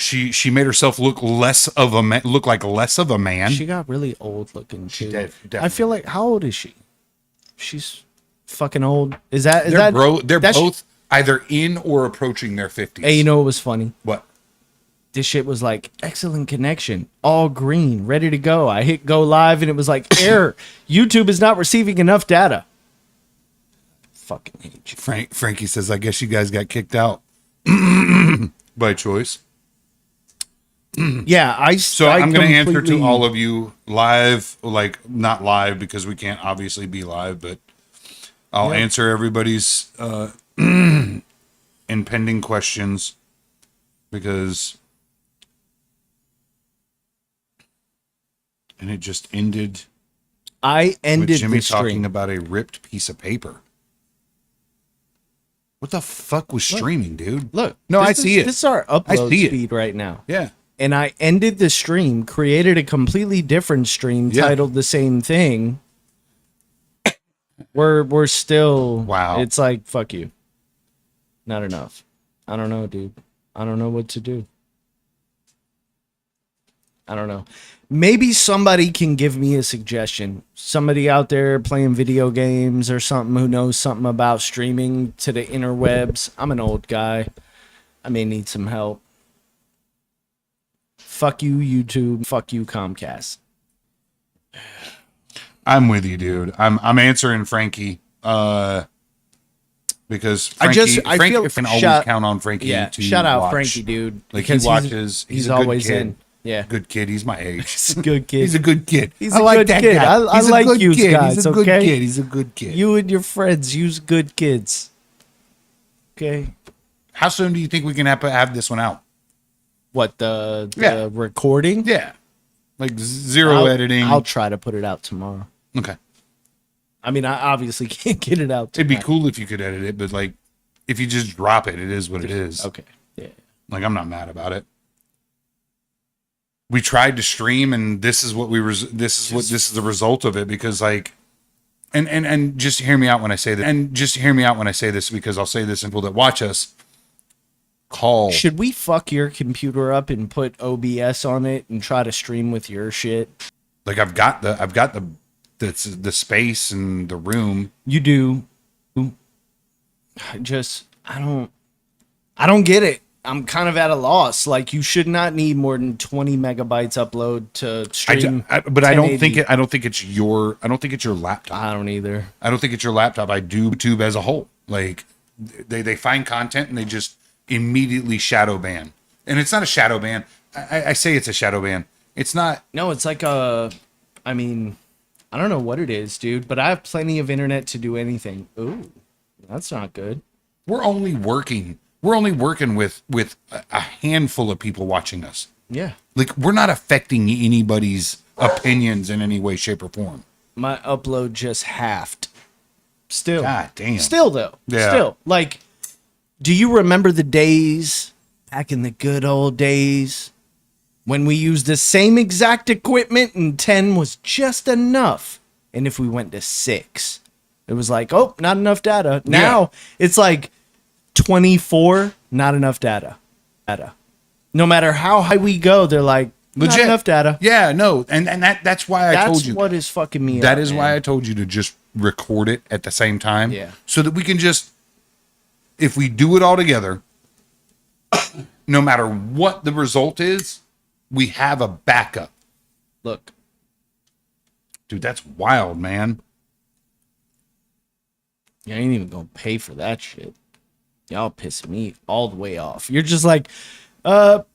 She made herself look less of a man, look like less of a man. She got really old looking too. Definitely. I feel like, how old is she? She's fucking old. They're They're both either in or approaching their 50s. Hey, you know what was funny? What? This shit was like, excellent connection, all green, ready to go. I hit go live and it was like, error. YouTube is not receiving enough data. Fucking hate you. Frankie says, I guess you guys got kicked out by choice. Yeah, I'm going to answer to all of you live, like not live because we can't obviously be live, but I'll answer everybody's impending questions because, and it just ended. I ended with Jimmy the stream talking about a ripped piece of paper. What the fuck was streaming, dude? Look, no, I see it. This is our upload speed right now. Yeah. And I ended the stream, created a completely different stream titled the same thing. We're still wow. It's like, fuck you. Not enough. I don't know, dude. I don't know what to do. I don't know. Maybe somebody can give me a suggestion. Somebody out there playing video games or something who knows something about streaming to the interwebs. I'm an old guy. I may need some help. Fuck you, YouTube. Fuck you, Comcast. I'm with you, dude. I'm answering Frankie. Because Frankie, I feel can always count on Frankie. Yeah, to shout out watch. Frankie, dude. Like he watches. He's a always good kid. in. Yeah, good kid. He's my age. He's a good kid. He's a good kid. He's a good kid. I like you guys. He's a good kid. He's a good kid. You and your friends use good kids. Okay. How soon do you think we can have this one out? What, the recording? Yeah. Like zero editing. I'll try to put it out tomorrow. Okay. I mean, I obviously can't get it out tonight. It'd be cool if you could edit it, but like if you just drop it, it is what it is. Okay. Yeah. Like I'm not mad about it. We tried to stream, and this is what this is the result of it, because like, and just hear me out when I say this, because I'll say this to people that watch us. Should we fuck your computer up and put OBS on it and try to stream with your shit? Like I've got the space and the room. You do. I don't get it. I'm kind of at a loss. Like, you should not need more than 20 megabytes upload to stream. But I don't think it's your laptop. I don't either. I don't think it's your laptop. I do YouTube as a whole. Like they find content and they just immediately shadow ban. And it's not a shadow ban. I say it's a shadow ban. It's not. No, it's like I don't know what it is, dude, but I have plenty of internet to do anything. Ooh, that's not good. We're only working with a handful of people watching us. Yeah. Like, we're not affecting anybody's opinions in any way, shape, or form. My upload just halved. Still. God damn. Still, though. Yeah. Still. Like, do you remember the days, back in the good old days, when we used the same exact equipment and 10 was just enough? And if we went to 6, it was like, oh, not enough data. Now, it's like 24, not enough data. No matter how high we go, they're like, legit. Not enough data. Yeah, no. And that's why I told you. That's what is fucking me up. That is why I told you to just record it at the same time. Yeah. So that we can just, if we do it all together, no matter what the result is, we have a backup. Look. Dude, that's wild, man. You ain't even gonna pay for that shit. Y'all piss me all the way off. You're just like,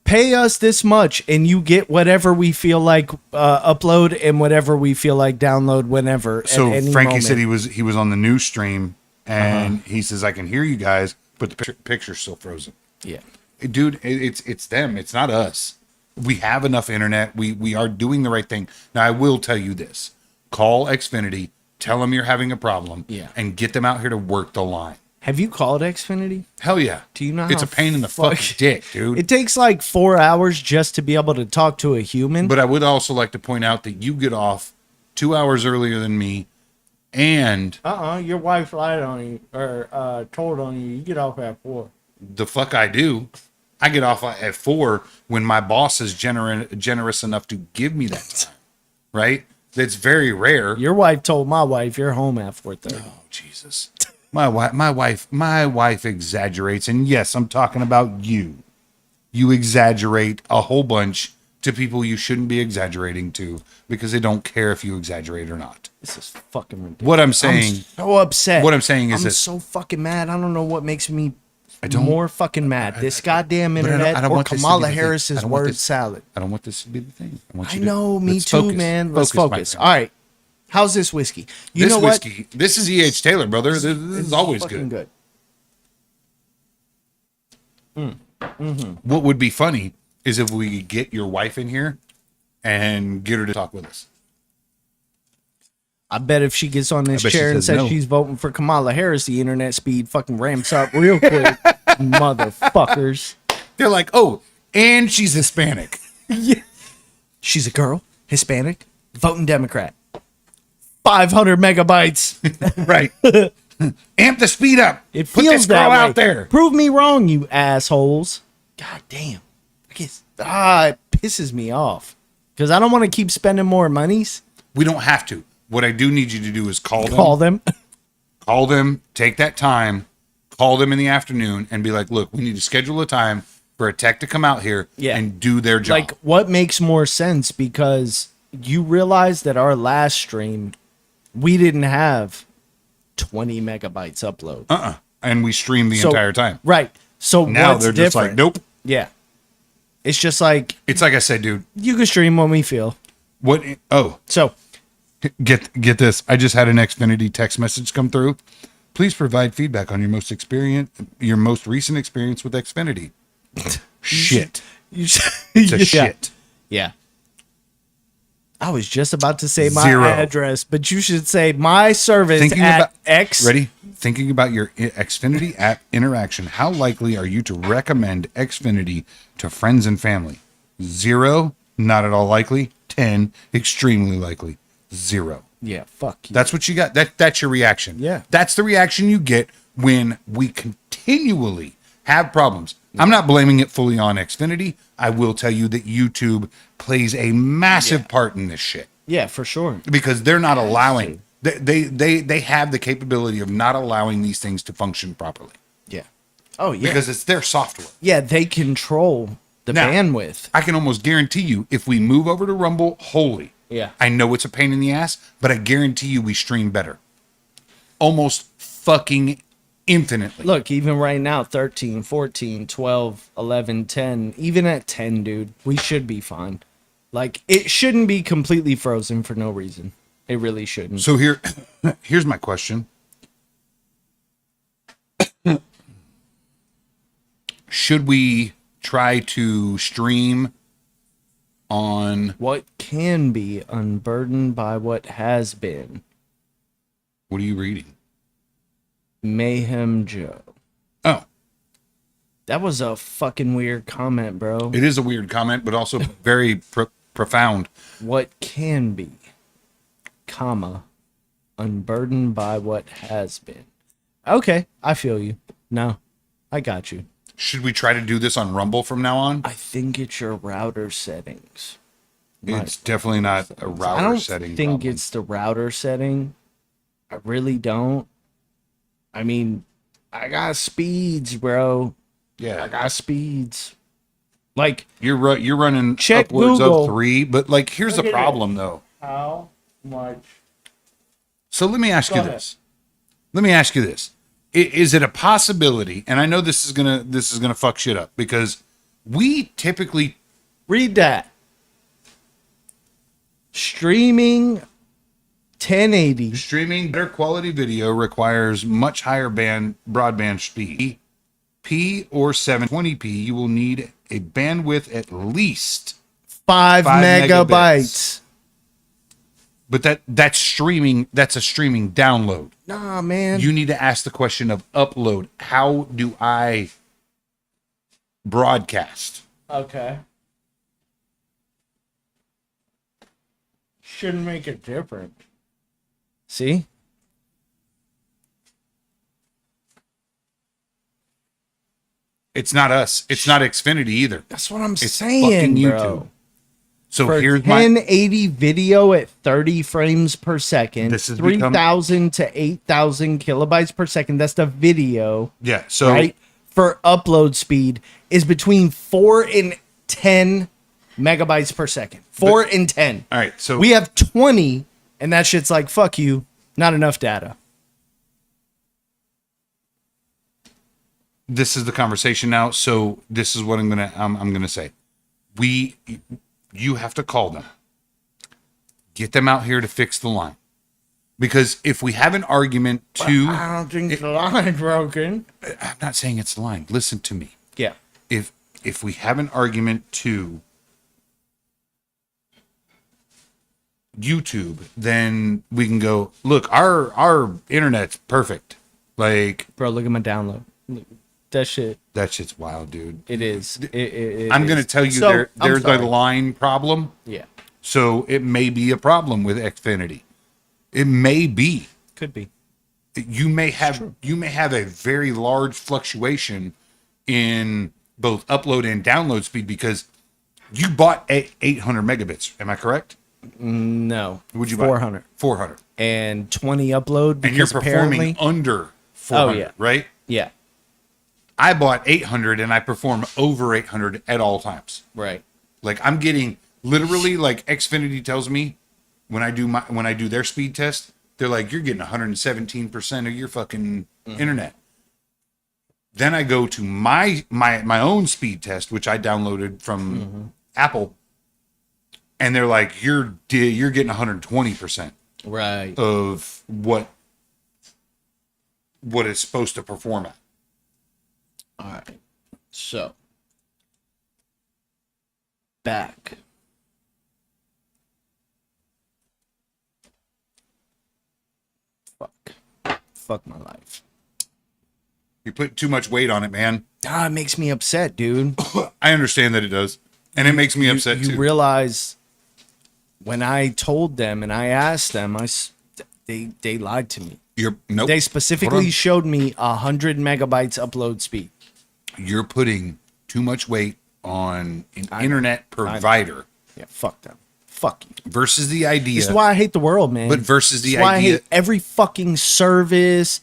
pay us this much and you get whatever we feel like upload and whatever we feel like download whenever. So Frankie said he was on the new stream and he says, I can hear you guys, but the picture's still frozen. Yeah. Dude, it's them. It's not us. We have enough internet. We are doing the right thing. Now, I will tell you this. Call Xfinity, tell them you're having a problem, and get them out here to work the line. Have you called Xfinity? Hell yeah. Do you know it's a pain in the fucking dick, dude. It takes like 4 hours just to be able to talk to a human. But I would also like to point out that you get off 2 hours earlier than me, and your wife lied on you or told on you. You get off at 4. The fuck I do. I get off at 4 when my boss is generous enough to give me that time. Right? That's very rare. Your wife told my wife you're home at 4:30. Oh, Jesus. My wife exaggerates. And yes, I'm talking about you. You exaggerate a whole bunch to people you shouldn't be exaggerating to because they don't care if you exaggerate or not. This is fucking ridiculous. What I'm saying, so upset. What I'm saying is I'm this. so fucking mad. I don't know what makes me don't- more fucking mad. This goddamn But I don't- internet I don't or want this to be Kamala the thing. I Harris's don't want word this- salad. I don't want this to be the thing. I know, me let's too, focus. man. Let's my focus. friend. All right. How's this whiskey? You This know what? whiskey, this is E.H. Taylor, brother. This is always Fucking good. What would be funny is if we could get your wife in here and get her to talk with us. I bet if she gets on this bet she chair and says says no. she's voting for Kamala Harris, the internet speed fucking ramps up real quick. Motherfuckers. They're like, oh, and she's Hispanic. She's a girl, Hispanic, voting Democrat. 500 megabytes. Right. Amp the speed up. It Put feels this girl that way. out there. Prove me wrong, you assholes. God damn. It pisses me off. Because I don't want to keep spending more monies. We don't have to. What I do need you to do is call them. Call them, take that time, call them in the afternoon and be like, look, we need to schedule a time for a tech to come out here and do their job. Like, what makes more sense? Because you realize that our last stream, we didn't have 20 megabytes upload. And we stream the entire time. Right. So Now what's they're different? just like, nope. Yeah. It's just like, It's like I said, dude. you can stream when we feel. What? Oh, So, get this. I just had an Xfinity text message come through. Please provide feedback on your most recent experience with Xfinity. Shit. It's a shit. Yeah. I was just about to say my 0. address, but you should say my service Thinking at about X. Ready? Thinking about your Xfinity app interaction. How likely are you to recommend Xfinity to friends and family? 0, not at all likely. 10, extremely likely. 0. Yeah, fuck you. That's what you got. That's your reaction. Yeah. That's the reaction you get when we continually have problems. I'm not blaming it fully on Xfinity. I will tell you that YouTube plays a massive part in this shit Yeah, for sure. because they're not allowing they have the capability of not allowing these things to function properly Yeah. Oh, yeah. because it's their software. Yeah, they control the Now, bandwidth. I can almost guarantee you if we move over to Rumble wholly, Yeah. I know it's a pain in the ass, but I guarantee you we stream better. Almost fucking infinitely. Look, even right now, 13, 14, 12, 11, 10, even at 10, dude, we should be fine. Like, it shouldn't be completely frozen for no reason. It really shouldn't. So here's my question. Should we try to stream on What can be unburdened by what has been. what are you reading? Mayhem Joe. Oh, That was a fucking weird comment, bro. it is a weird comment, but also very profound. What can be, comma, unburdened by what has been. Okay, I feel you. No, I got you. Should we try to do this on Rumble from now on? I think it's your router settings. It's definitely not a router I don't setting. think problem. it's the router setting. I really don't. I mean, I got speeds, bro. I Yeah, got speeds. Like, you're running Check upwards Google. of 3, but like here's the Look at problem though. how much? So let me ask you Go ahead. this. Let me ask you this. Is it a possibility? And I know this is gonna fuck shit up because we typically Read that. Streaming 1080. streaming better quality video requires much higher broadband speed. P or 720p, you will need a bandwidth at least. 5 megabits. megabytes. But that's streaming. That's a streaming download. Nah, man. You need to ask the question of upload. How do I broadcast? Okay. Shouldn't make a difference. See? It's not us. It's not Xfinity either. That's what I'm It's saying, fucking bro. YouTube. So For here's my 1080 video at 30 frames per second, This has become- 3,000 to 8,000 kilobytes per second. That's the video, yeah. So right? For upload speed is between 4 and 10 megabytes per second. 4 and 10. all right. So We have 20, and that shit's like, fuck you, not enough data. this is the conversation now. So this is what I'm gonna say. You have to call them, get them out here to fix the line, because if we have an argument to, I don't think the line broken. I'm not saying it's the line. Listen to me. Yeah. If we have an argument to YouTube, then we can go, look, our internet's perfect. Like, Bro, look at my download. That shit, that shit's wild, dude. it is. I'm gonna tell you, So, I'm there's a sorry. line problem. Yeah, So it may be a problem with Xfinity. It may be. could be. You may have a very large fluctuation in both upload and download speed because you bought 800 megabits. Am I correct? No. Would you buy 400 400? and 20 upload And you're because performing apparently, under 400, yeah. right? yeah, I bought 800 and I perform over 800 at all times. right. Like I'm getting literally, like Xfinity tells me when I do their speed test, they're like, you're getting 117% of your fucking internet. Then I go to my own speed test, which I downloaded from Apple, and they're like, you're getting 120% Right. of what it's supposed to perform at. All right. So, back. Fuck my life. You put too much weight on it, man. Ah, it makes me upset, dude. I understand that it does, and it makes me upset You too. realize when I told them and I asked them, they lied to me. Nope. They Hold specifically on. showed me 100 megabytes upload speed. You're putting too much weight on an internet provider Yeah, fuck them. Fuck you. versus the idea. This is why I hate the world, man. But versus the This is why I idea- hate every fucking service.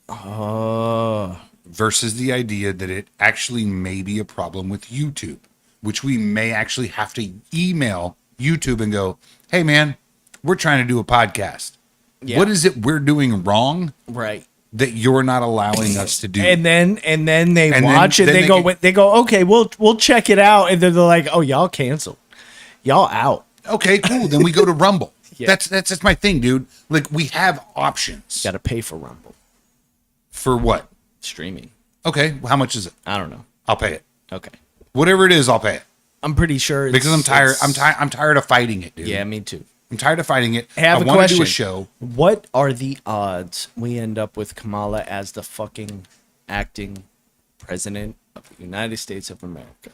Oh, versus the idea that it actually may be a problem with YouTube, which we may actually have to email YouTube and go, hey man, we're trying to do a podcast. Yeah. What is it we're doing wrong right. that you're not allowing us to do? And then they And watch then it. They they go. get- They go. Okay, we'll check it out. And then they're like, oh, y'all canceled. Y'all out. Okay, cool. Then we go to Rumble. Yeah. That's my thing, dude. Like we have options. Got to pay for Rumble For what? streaming. Okay, well, how much is it? I don't know. I'll pay it. Okay. Whatever it is, I'll pay it. I'm pretty sure Because I'm tired. I'm tired of fighting it, dude. Yeah, me too. I'm tired of fighting it. I have a wanna question. do a show. What are the odds we end up with Kamala as the fucking acting president of the United States of America?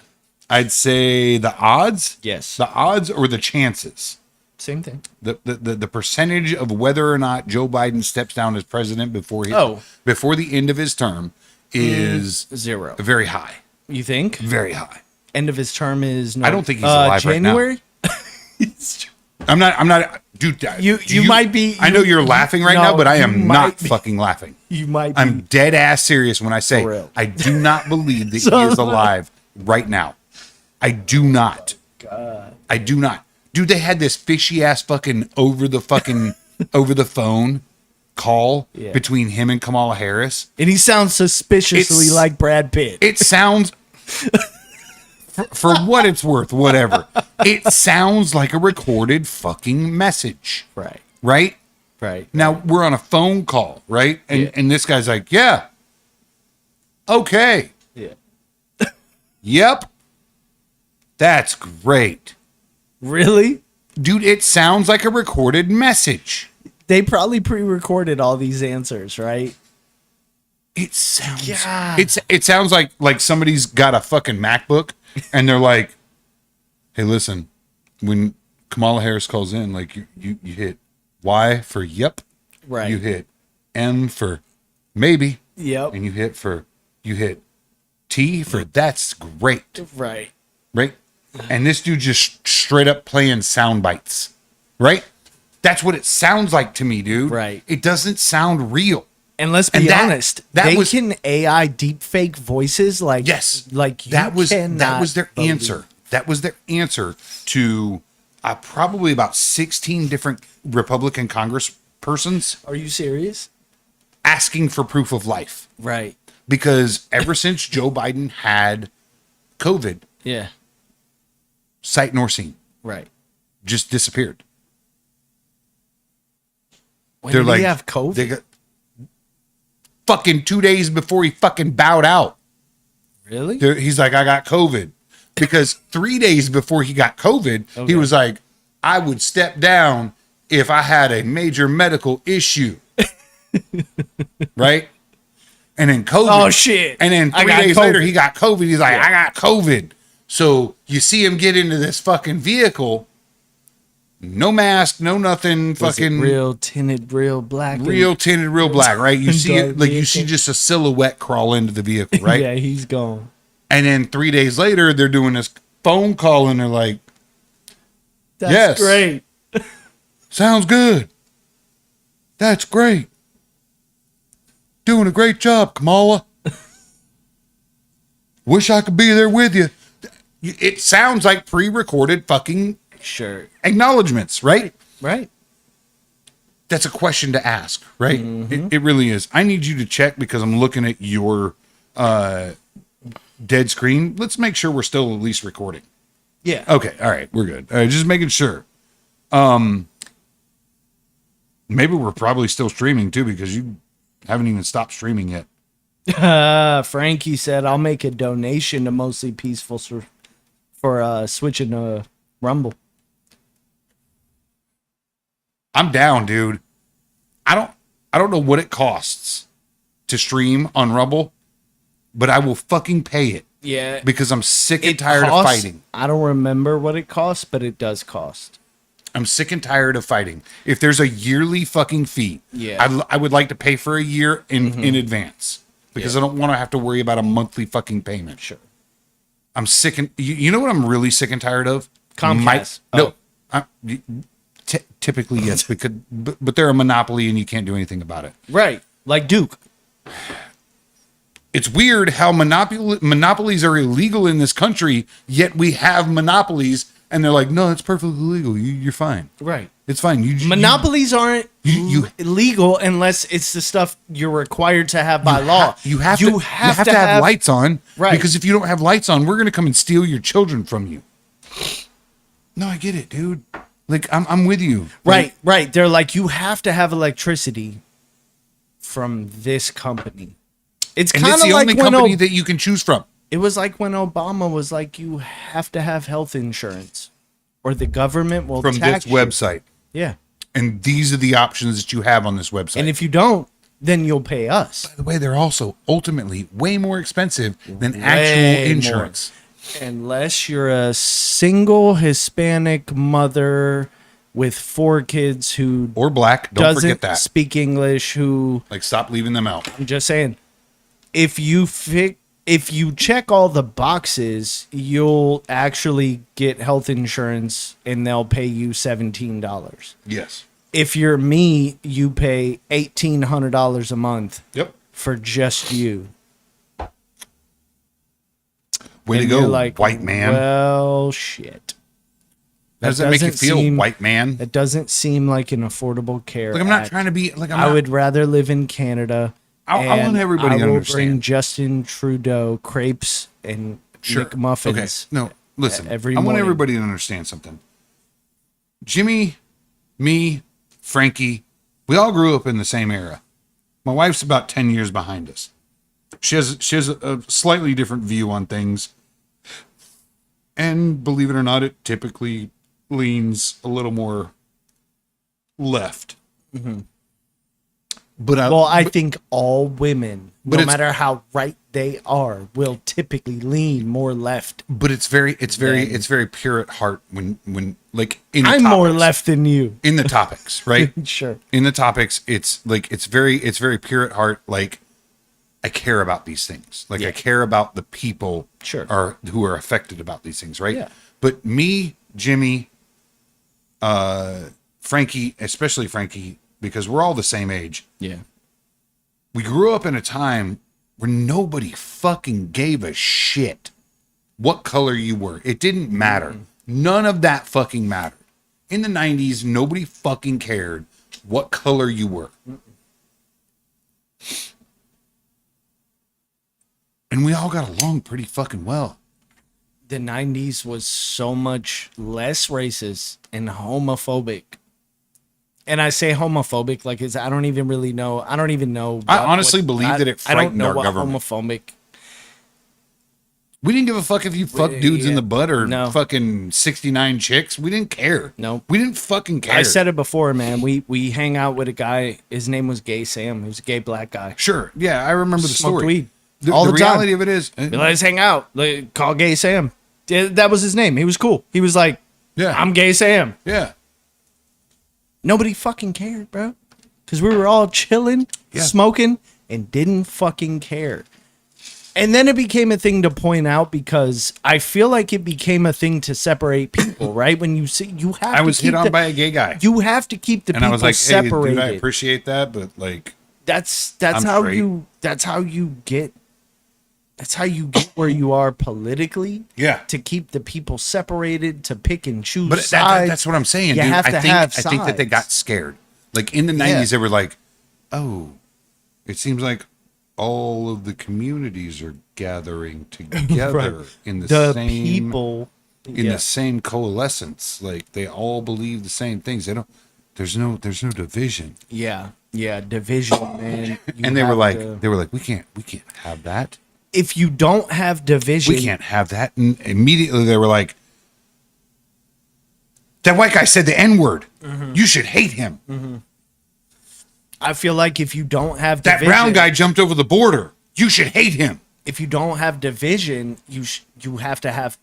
I'd say the odds. Yes. The odds or the chances. Same thing. The percentage of whether or not Joe Biden steps down as president before before the end of his term is 0. very high. You think? Very high. End of his term is no. I don't think he's alive right now. January? I'm not, dude. You might be- I know you're laughing right no, now, but I you am might not be. fucking laughing. You might be. I'm dead ass serious when I say For real. I do not believe that So- he is alive right now. I do not. God. I do not. Dude, they had this fishy ass fucking over the phone call Yeah. between him and Kamala Harris. And he sounds suspiciously It's- like Brad Pitt. It sounds, for what it's worth, whatever. It sounds like a recorded fucking message, right. right? Right. Now we're on a phone call, right? And Yeah. and this guy's like, yeah, okay, Yeah. yep, that's great, Really? dude. It sounds like a recorded message. They probably pre-recorded all these answers, right? It sounds. God. It sounds like somebody's got a fucking MacBook and they're like, hey, listen, when Kamala Harris calls in, like you hit Y for yep, Right. you hit M for maybe, Yep. and you hit T for that's great. Right. Right? And this dude just straight up playing sound bites. Right? That's what it sounds like to me, dude. Right. It doesn't sound real. And let's be And honest, that they was- can AI deep fake voices like Yes. like you that was cannot their believe. answer. That was their answer to probably about 16 different Republican congresspersons Are you serious? asking for proof of life. Right. Because ever since Joe Biden had COVID, Yeah. sight nor seen, Right. just disappeared. When They're did like, he have COVID? they got fucking 2 days before he fucking bowed out. Really? He's like, I got COVID. Because 3 days before he got COVID, Okay. he was like, I would step down if I had a major medical issue. Right? And then COVID. Oh, shit. And then I 3 got days COVID. later, he got COVID. He's like, I got COVID. So you see him get into this fucking vehicle, no mask, no nothing, Was it fucking real tinted, real black. and- real tinted, real black, right? You see Dark it like you vehicle. see just a silhouette crawl into the vehicle, right? Yeah, he's gone. And then 3 days later, they're doing this phone call and they're like, That's Yes. great. sounds good. That's great. Doing a great job, Kamala. Wish I could be there with you. It sounds like pre-recorded fucking Sure. acknowledgments, right? Right. That's a question to ask, right? It really is. I need you to check because I'm looking at your dead screen. Let's make sure we're still at least recording. Yeah. Okay, all right, we're good. Just making sure. Maybe we're probably still streaming too because you haven't even stopped streaming yet. Frankie said, I'll make a donation to Mostly Peaceful for switching to Rumble. I'm down, dude. I don't know what it costs to stream on Rumble, but I will fucking pay it Yeah. because I'm sick and It tired costs- of fighting. I don't remember what it costs, but it does cost. I'm sick and tired of fighting. If there's a yearly fucking fee, Yeah. I would like to pay for a year in advance because I don't want to have to worry about a monthly fucking payment. Sure. I'm sick and you know what I'm really sick and tired of? Comcast. No, typically yes, but they're a monopoly and you can't do anything about it. Right. Like Duke. It's weird how monopolies are illegal in this country, yet we have monopolies, and they're like, no, it's perfectly legal. You're fine. Right. It's fine. Monopolies aren't you- illegal unless it's the stuff you're required to have by law. You have to have lights on, Right. Because if you don't have lights on, we're gonna come and steal your children from you. No, I get it, dude. Like I'm with you. Right, right. They're like, you have to have electricity from this company. It's And kind it's of the like only when company that you can choose from. it was like when Obama was like, you have to have health insurance, or the government will From tax this you. website. Yeah, And these are the options that you have on this website. and if you don't, then you'll pay us. By the way, they're also ultimately way more expensive than Way actual more. insurance. Unless you're a single Hispanic mother with 4 kids who Or black. Don't doesn't forget that. speak English, who Like, stop leaving them out. I'm just saying, if you check all the boxes, you'll actually get health insurance and they'll pay you $17. Yes. If you're me, you pay $1,800 a month Yep. for just you. Way to And go, you're like, white man. Well, shit. How does that make you doesn't feel, seem- white man? That doesn't seem like an affordable care. Like, I'm not act. trying to be like I would rather live in Canada. I want and everybody to I will understand. bring Justin Trudeau crepes and McMuffins. Okay. No, listen. every I want morning. everybody to understand something. Jimmy, me, Frankie, we all grew up in the same era. My wife's about 10 years behind us. She has a slightly different view on things. And believe it or not, it typically leans a little more left. But I think all women, But no it's- matter how right they are, will typically lean more left. but it's very pure at heart when like in the I'm more topics. left than you. In the topics, right? Sure. In the topics, it's like it's very pure at heart. Like I care about these things. Like Yeah. I care about the people Sure. who are affected about these things, right? Yeah. But me, Jimmy, Frankie, especially Frankie, because we're all the same age. Yeah. We grew up in a time where nobody fucking gave a shit what color you were. It didn't matter. None of that fucking mattered. In the 90s, nobody fucking cared what color you were. And we all got along pretty fucking well. The 90s was so much less racist and homophobic. And I say homophobic like I don't even really know. I don't even know. I honestly believe that it I don't frightened know our what government. homophobic. We didn't give a fuck if you fucked dudes in the butt or No. fucking 69 chicks. We didn't care. Nope. We didn't fucking care. I said it before, man. We hang out with a guy. His name was Gay Sam. He was a gay black guy. Sure. Yeah, I remember the Smoked story. weed The, all the the time. reality of it is, Let's hang out. Like, call Gay Sam. That was his name. He was cool. He was like, yeah, I'm Gay Sam. yeah. Nobody fucking cared, bro. Because we were all chilling, Yeah. smoking, and didn't fucking care. And then it became a thing to point out because I feel like it became a thing to separate people, right? When you see, you have. I to was keep hit on the- by a gay guy. You have to keep the And I people was like, hey, separated. dude, I appreciate that, but like, That's I'm how straight. that's how you get where you are politically. yeah. To keep the people separated, to pick and choose But sides. that's what I'm saying, You dude. have to have I think that they got sides. scared. Like in the 90s, they were like, oh, it seems like all of the communities are gathering together in the same people in the same coalescence. Like they all believe the same things. They don't. There's no division. division, man. You And they were have like, to- we can't have that. if you don't have division, We can't have that. And immediately they were like, that white guy said the N-word. You should hate him. I feel like if you don't have That division, brown guy jumped over the border. You should hate him. if you don't have division, you have to have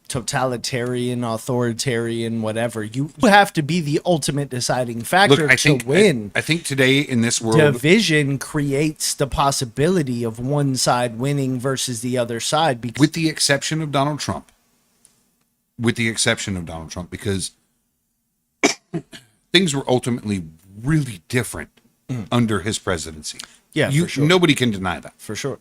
totalitarian, authoritarian, whatever. You have to be the ultimate deciding factor Look, I think to win. I think today in this world, Division creates the possibility of one side winning versus the other side. Because with the exception of Donald Trump, because things were ultimately really different under his presidency. Yeah, for sure. Nobody can deny that. for sure.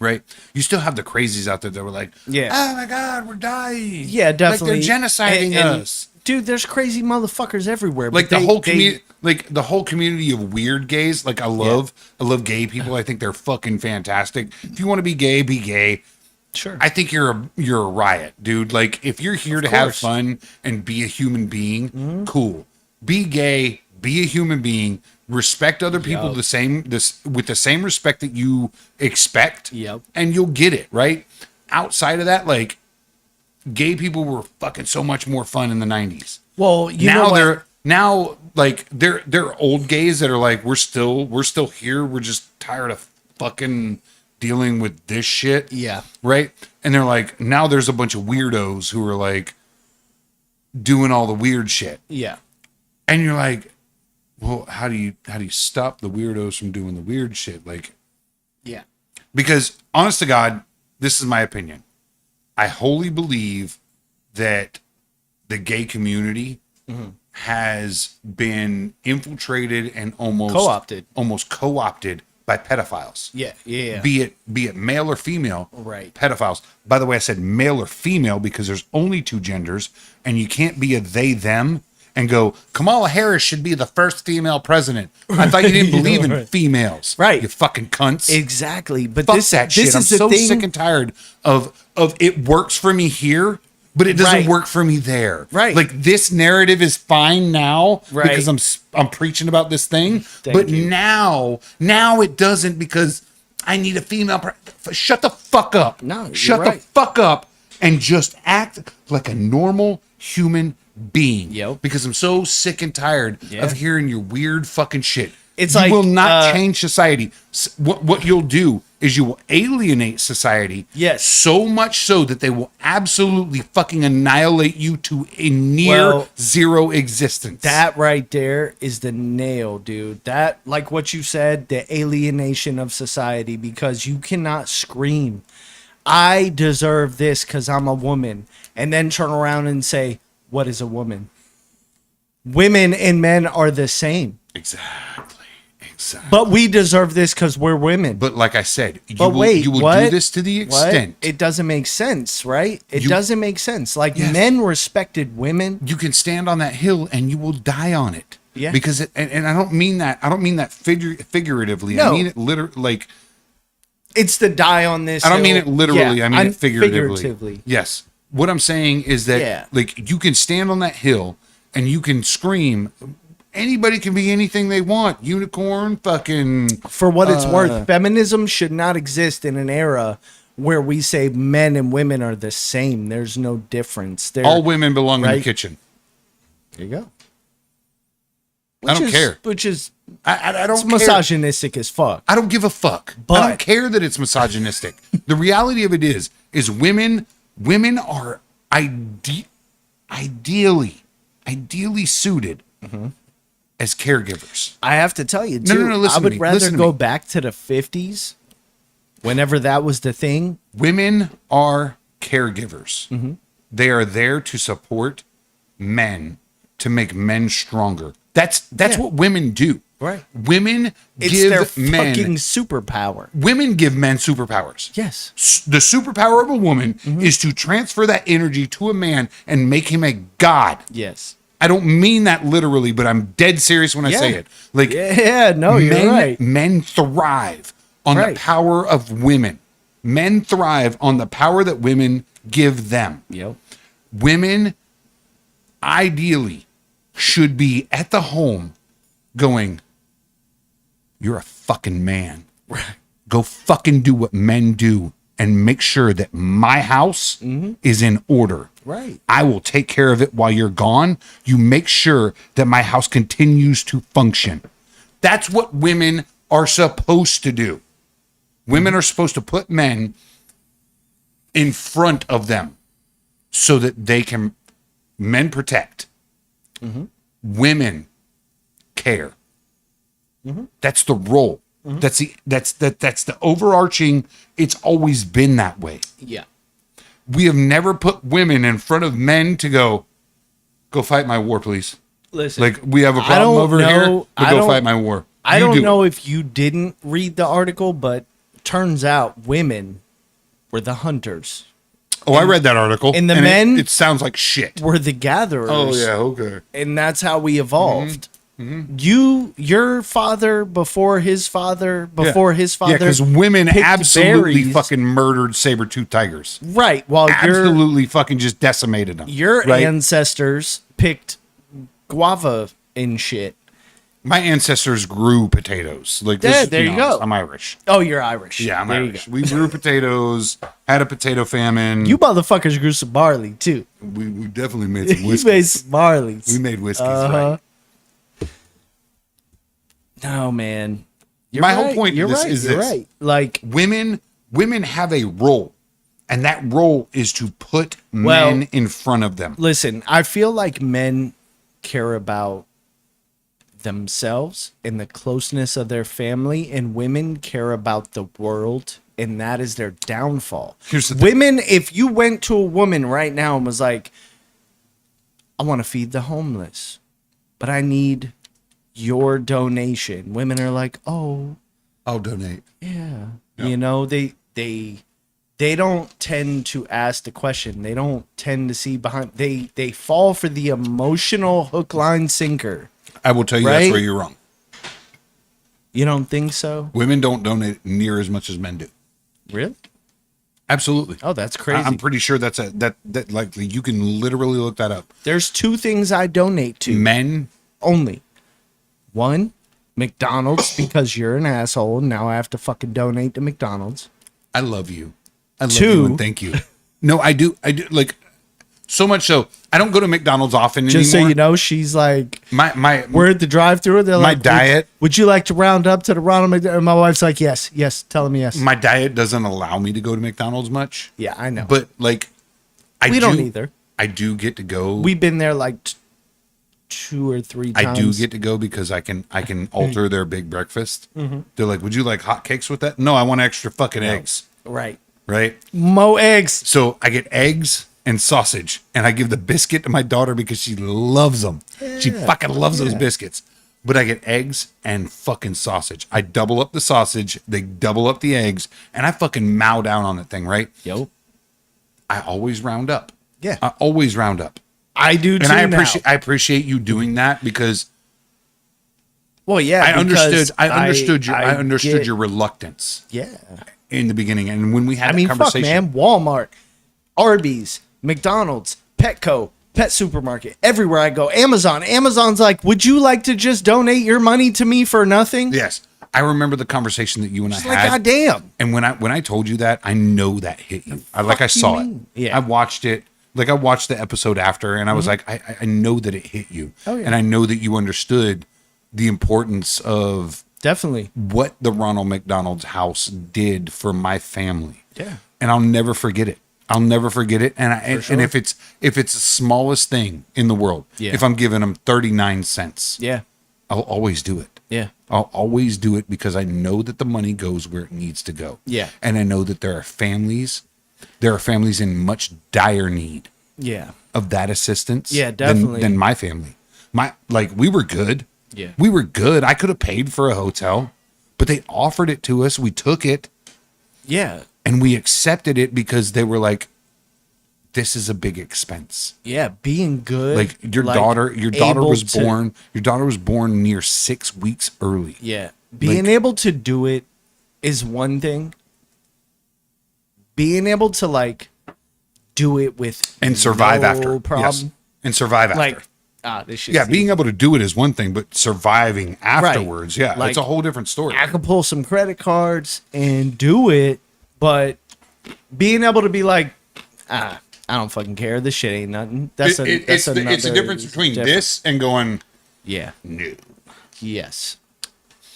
Right? You still have the crazies out there that were like, Yeah. oh my God, we're dying. Yeah, definitely. Like they're genociding And- us. Dude, there's crazy motherfuckers everywhere. Like but the whole they- community, like the whole community of weird gays. Like I love gay people. I think they're fucking fantastic. If you want to be gay, be gay. Sure. I think you're a riot, dude. Like if you're here to have course. fun and be a human being, cool. Be gay, be a human being, respect other people Yup. with the same respect that you expect. Yep. And you'll get it, right? Outside of that, like gay people were fucking so much more fun in the 90s. Well, you know Now what? they're old gays that are like, we're still here. We're just tired of fucking dealing with this shit. Yeah. Right? And they're like, now there's a bunch of weirdos who are like doing all the weird shit. Yeah. And you're like, well, how do you stop the weirdos from doing the weird shit? Like, Yeah. because honest to God, this is my opinion. I wholly believe that the gay community has been infiltrated and almost co-opted by pedophiles. Yeah. Yeah. Be it male or female, Right. pedophiles. By the way, I said male or female because there's only two genders, and you can't be a they them and go, Kamala Harris should be the first female president. I thought you didn't believe in Right. females, Right. You fucking cunts. Exactly. But Fuck this that shit. this I'm is the so thing. sick and tired of it works for me here, but it doesn't Right. work for me there. Right. Like this narrative is fine now Right. because I'm preaching about this thing, Thank but you. now it doesn't because I need a female. Shut the fuck up. No, you're shut right. the fuck up and just act like a normal human being. Yep. Because I'm so sick and tired Yeah. of hearing your weird fucking shit. It's you like, will not change society. What you'll do is you will alienate society. Yes. So much so that they will absolutely fucking annihilate you to a near zero existence. That right there is the nail, dude. That, like what you said, the alienation of society, because you cannot scream, I deserve this because I'm a woman, and then turn around and say, what is a woman? Women and men are the same. Exactly. But we deserve this because we're women. But like I said, you But will, wait, you will what? do this to the extent. What? It doesn't make sense, right? It You- doesn't make sense. Like, Yes. men respected women. You can stand on that hill and you will die on it. Yeah. Because and I don't mean that. I don't mean that figuratively. No. I mean it literally. Like, It's the die on this. I don't mean hill. it literally. Yeah, I mean it figuratively. figuratively. Yes. What I'm saying is that Yeah. like you can stand on that hill and you can scream. Anybody can be anything they want. Unicorn, fucking. For what it's worth, feminism should not exist in an era where we say men and women are the same. There's no difference. All women belong in right. the kitchen. There you go. I don't care. Which is I don't it's care. misogynistic as fuck. I don't give a fuck. I But- don't care that it's misogynistic. The reality of it is women are ideally suited as caregivers. I have to tell you, No, too, no, no, listen I to would me, rather listen to go me. back to the 50s, whenever that was the thing. Women are caregivers. Mm-hmm. They are there to support men, to make men stronger. That's Yeah. what women do. Right. Women It's give their men fucking superpower. women give men superpowers. Yes. The superpower of a woman Mm-hmm. is to transfer that energy to a man and make him a god. Yes. I don't mean that literally, but I'm dead serious when I say it. Like, Yeah, no, you're right. men thrive on Right. the power of women. Men thrive on the power that women give them. Yep. Women ideally should be at the home going, you're a fucking man. Go fucking do what men do and make sure that my house is in order. Right. I will take care of it while you're gone. You make sure that my house continues to function. That's what women are supposed to do. Women are supposed to put men in front of them so that men protect. Women care. That's the role. That's the overarching. It's always been that way. Yeah. We have never put women in front of men to go fight my war, please. Listen, Like, we have a I problem don't over know- here, but I go don't- fight my war. I You don't do know it. if you didn't read the article, but turns out women were the hunters, Oh, I read that article. and the it- men- it sounds like shit. were the gatherers. okay. And that's how we evolved. Mm-hmm. Your father before his father before his father. Yeah, because women picked absolutely berries. fucking murdered saber-toothed tigers. Right. While Absolutely fucking just decimated them. your right? ancestors picked guava and shit. My ancestors grew potatoes. Like, Yeah, let's there be you honest, go. I'm Irish. Oh, you're Irish. Yeah, I'm There you Irish. go. We grew potatoes, had a potato famine. You motherfuckers grew some barley too. we definitely made some You whiskey. made some barley. We made whiskeys, Uh-huh. right? No, man. You're My whole right, point you're of this right, is you're this. right. Like, Women have a role, and that role is to put Well- men in front of them. listen, I feel like men care about themselves and the closeness of their family, and women care about the world, and that is their downfall. Here's the thing. Women, if you went to a woman right now and was like, I want to feed the homeless, but I need your donation. Women are like, oh, I'll donate. yeah. You know, they don't tend to ask the question. They don't tend to see behind. They fall for the emotional hook, line, sinker. I will tell you Right? that's where you're wrong. You don't think so? Women don't donate near as much as men do. Really? Absolutely. Oh, that's crazy. I'm pretty sure that like you can literally look that up. There's two things I donate to Men, only. One, McDonald's, because you're an asshole. And now I have to fucking donate to McDonald's. I love you. I love Two. you and thank you. No, I do. Like, So much so, I don't go to McDonald's often Just anymore. so you know, she's like, my we're at the drive-thru. They're My like, diet- Would you like to round up to the Ronald McDonald? And my wife's like, yes, yes. Tell him yes. my diet doesn't allow me to go to McDonald's much. Yeah, I know. But like, We don't either. I do get to go. We've been there like 2 or 3 times. I do get to go because I can alter their big breakfast. Mm-hmm. They're like, "Would you like hot cakes with that?" No, I want extra fucking eggs. right. Right. Mo eggs. So I get eggs and sausage, and I give the biscuit to my daughter because she loves them. She fucking loves those biscuits. But I get eggs and fucking sausage. I double up the sausage, they double up the eggs, and I fucking mow down on that thing, right? Yo. I always round up. Yeah. I always round up. I do too. And now. I appreciate you doing that because Well, yeah. I because I understood get- your reluctance Yeah. in the beginning. And when we had I that mean, fuck, conversation, man. Walmart, Arby's, McDonald's, Petco, Pet Supermarket, everywhere I go. Amazon. Amazon's like, would you like to just donate your money to me for nothing? yes, I remember the conversation that you and It's I like, had. goddamn. And when I told you that, I know that hit you. I fuck saw you it. mean? Yeah. I watched it. Like I watched the episode after, and I was like, I know that it hit you. Oh, yeah. And I know that you understood the importance of Definitely. what the Ronald McDonald's house did for my family. Yeah. And I'll never forget it. I'll never forget it. And if it's the smallest thing in the world, Yeah. if I'm giving them 39 cents, Yeah. I'll always do it. Yeah. I'll always do it because I know that the money goes where it needs to go. Yeah. And I know that there are families in much dire need Yeah. of that assistance. Yeah, definitely. Than my family. We were good. Yeah. We were good. I could have paid for a hotel, but they offered it to us. We took it Yeah. and we accepted it because they were like, this is a big expense. Yeah. Being good. Like your daughter was able to- born near 6 weeks early. Yeah. Being able to do it is one thing. Being able to like do it with And survive no after. problem. Yes. And survive after. Like this shit. Yeah, being able to do it is one thing, but surviving afterwards, yeah, Like, it's a whole different story. I could pull some credit cards and do it, but being able to be like, I don't fucking care. This shit ain't nothing. That's It's the difference between this and going, Yeah. no. Yes.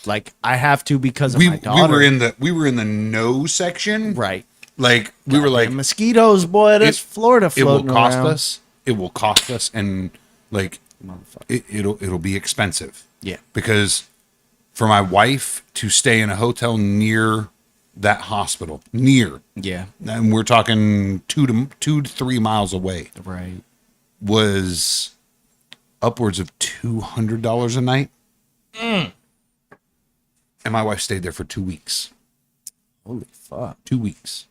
Like I have to because of We my daughter. we were in the no section, right. Like we were like, mosquitoes, boy. That's Florida it will floating cost around. us. It will cost us, and like it'll be expensive. Yeah. Because for my wife to stay in a hotel near that hospital, Yeah. and we're talking 2 to 3 miles away, Right. was upwards of $200 a night. And my wife stayed there for 2 weeks. Holy fuck. 2 weeks.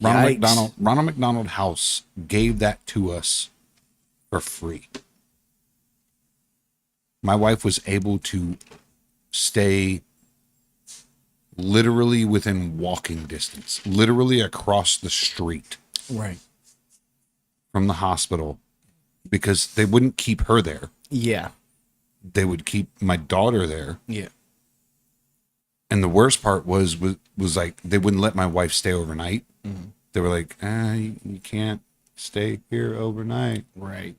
Yikes. Ronald McDonald House gave that to us for free. My wife was able to stay literally within walking distance, literally across the street Right. from the hospital, because they wouldn't keep her there. Yeah. They would keep my daughter there. Yeah. And the worst part was like they wouldn't let my wife stay overnight. Mm-hmm. They were like, you can't stay here overnight. Right.